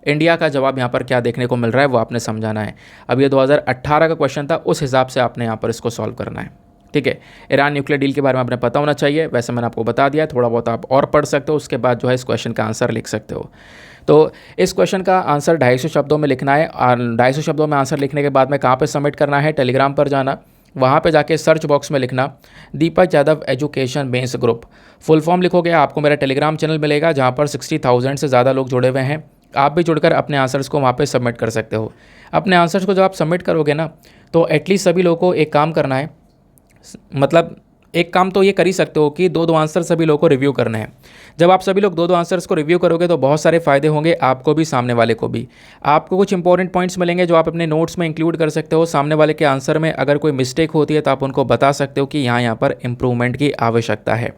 इंडिया का जवाब यहाँ पर क्या देखने को मिल रहा है वो आपने समझाना है। अब ये 2018 का क्वेश्चन था, उस हिसाब से आपने यहाँ पर इसको सॉल्व करना है, ठीक है। ईरान न्यूक्लियर डील के बारे में आपने पता होना चाहिए, वैसे मैंने आपको बता दिया, थोड़ा बहुत आप और पढ़ सकते हो, उसके बाद जो है इस क्वेश्चन का आंसर लिख सकते हो। तो इस क्वेश्चन का आंसर 250 शब्दों में लिखना है, और 250 शब्दों में आंसर लिखने के बाद में कहाँ पे सबमिट करना है, टेलीग्राम पर जाना, वहाँ पे जाके सर्च बॉक्स में लिखना Deepak Yadav education mains group, full form लिखोगे, आपको मेरा टेलीग्राम चैनल मिलेगा जहाँ पर 60,000 से ज़्यादा लोग जुड़े हुए हैं। आप भी जुड़कर अपने आंसर्स को वहाँ पे सबमिट कर सकते हो। अपने आंसर्स को जब आप सबमिट करोगे ना, तो एटलीस्ट सभी लोगों को एक काम करना है, मतलब एक काम तो ये कर ही सकते हो कि 2-2 आंसर सभी लोगों को रिव्यू करने हैं। जब आप सभी लोग 2-2 आंसर्स को रिव्यू करोगे तो बहुत सारे फ़ायदे होंगे, आपको भी सामने वाले को भी। आपको कुछ इंपॉर्टेंट पॉइंट्स मिलेंगे जो आप अपने नोट्स में इंक्लूड कर सकते हो। सामने वाले के आंसर में अगर कोई मिस्टेक होती है तो आप उनको बता सकते हो कि यहाँ पर इंप्रूवमेंट की आवश्यकता है,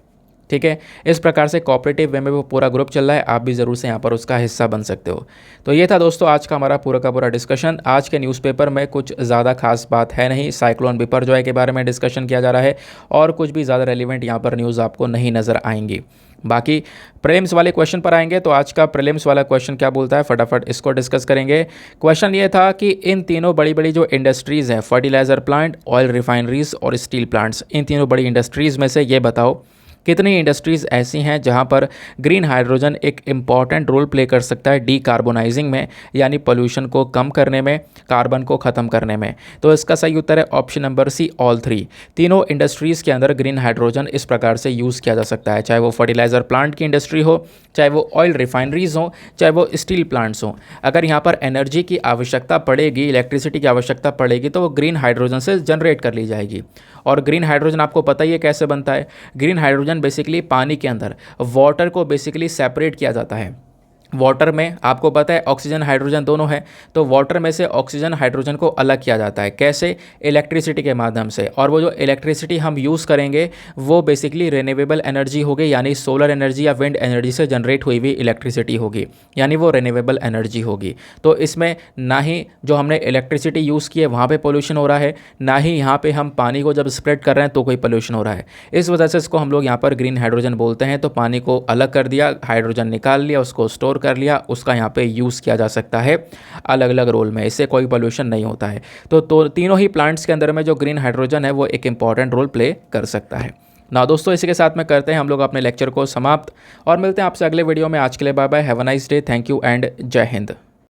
ठीक है। इस प्रकार से कोऑपरेटिव वे में वो पूरा ग्रुप चल रहा है, आप भी ज़रूर से यहाँ पर उसका हिस्सा बन सकते हो। तो ये था दोस्तों आज का हमारा पूरा का पूरा डिस्कशन। आज के न्यूज़पेपर में कुछ ज़्यादा खास बात है नहीं, साइक्लोन बिपरजॉय के बारे में डिस्कशन किया जा रहा है, और कुछ भी ज़्यादा रेलिवेंट यहाँ पर न्यूज़ आपको नहीं नज़र आएंगी। बाकी प्रीलिम्स वाले क्वेश्चन पर आएंगे, तो आज का प्रीलिम्स वाला क्वेश्चन क्या बोलता है फटाफट इसको डिस्कस करेंगे। क्वेश्चन ये था कि इन तीनों बड़ी बड़ी जो इंडस्ट्रीज़ हैं, फर्टिलाइज़र प्लांट, ऑयल रिफाइनरीज और स्टील प्लांट्स, इन तीनों बड़ी इंडस्ट्रीज़ में से ये बताओ कितनी इंडस्ट्रीज़ ऐसी हैं जहां पर ग्रीन हाइड्रोजन एक इम्पॉर्टेंट रोल प्ले कर सकता है डीकार्बोनाइजिंग में, यानी पोल्यूशन को कम करने में, कार्बन को ख़त्म करने में। तो इसका सही उत्तर है option number C, all three. तीनों इंडस्ट्रीज़ के अंदर ग्रीन हाइड्रोजन इस प्रकार से यूज़ किया जा सकता है, चाहे वो फर्टिलाइज़र प्लांट की इंडस्ट्री हो, चाहे वो ऑयल रिफाइनरीज हो, चाहे वो स्टील प्लांट्स हों। अगर यहाँ पर एनर्जी की आवश्यकता पड़ेगी, इलेक्ट्रिसिटी की आवश्यकता पड़ेगी, तो वो ग्रीन हाइड्रोजन से जनरेट कर ली जाएगी। और ग्रीन हाइड्रोजन आपको पता ही है कैसे बनता है। ग्रीन हाइड्रोजन बेसिकली पानी के अंदर वाटर को बेसिकली सेपरेट किया जाता है। वाटर में आपको पता है ऑक्सीजन हाइड्रोजन दोनों है, तो वाटर में से ऑक्सीजन हाइड्रोजन को अलग किया जाता है। कैसे? इलेक्ट्रिसिटी के माध्यम से। और वो जो इलेक्ट्रिसिटी हम यूज़ करेंगे वो बेसिकली रिन्यूएबल एनर्जी होगी, यानी सोलर एनर्जी या विंड एनर्जी से जनरेट हुई हुई इलेक्ट्रिसिटी होगी, यानी वो रिन्यूएबल एनर्जी होगी। तो इसमें ना ही जो हमने इलेक्ट्रिसिटी यूज़ की है वहाँ पर पोल्यूशन हो रहा है, ना ही यहाँ पर हम पानी को जब स्प्रेड कर रहे हैं तो कोई पोल्यूशन हो रहा है। इस वजह से इसको हम लोग यहाँ पर ग्रीन हाइड्रोजन बोलते हैं। तो पानी को अलग कर दिया, हाइड्रोजन निकाल लिया, उसको स्टोर कर लिया, उसका यहाँ पे यूज़ किया जा सकता है अलग अलग रोल में। इससे कोई पोल्यूशन नहीं होता है। तो तीनों ही प्लांट्स के अंदर में जो ग्रीन हाइड्रोजन है वो एक इंपॉर्टेंट रोल प्ले कर सकता है ना। दोस्तों, इसी के साथ में करते हैं हम लोग अपने लेक्चर को समाप्त और मिलते हैं आपसे अगले वीडियो में। आज के लिए bye bye, have a nice day, thank you and Jai Hind.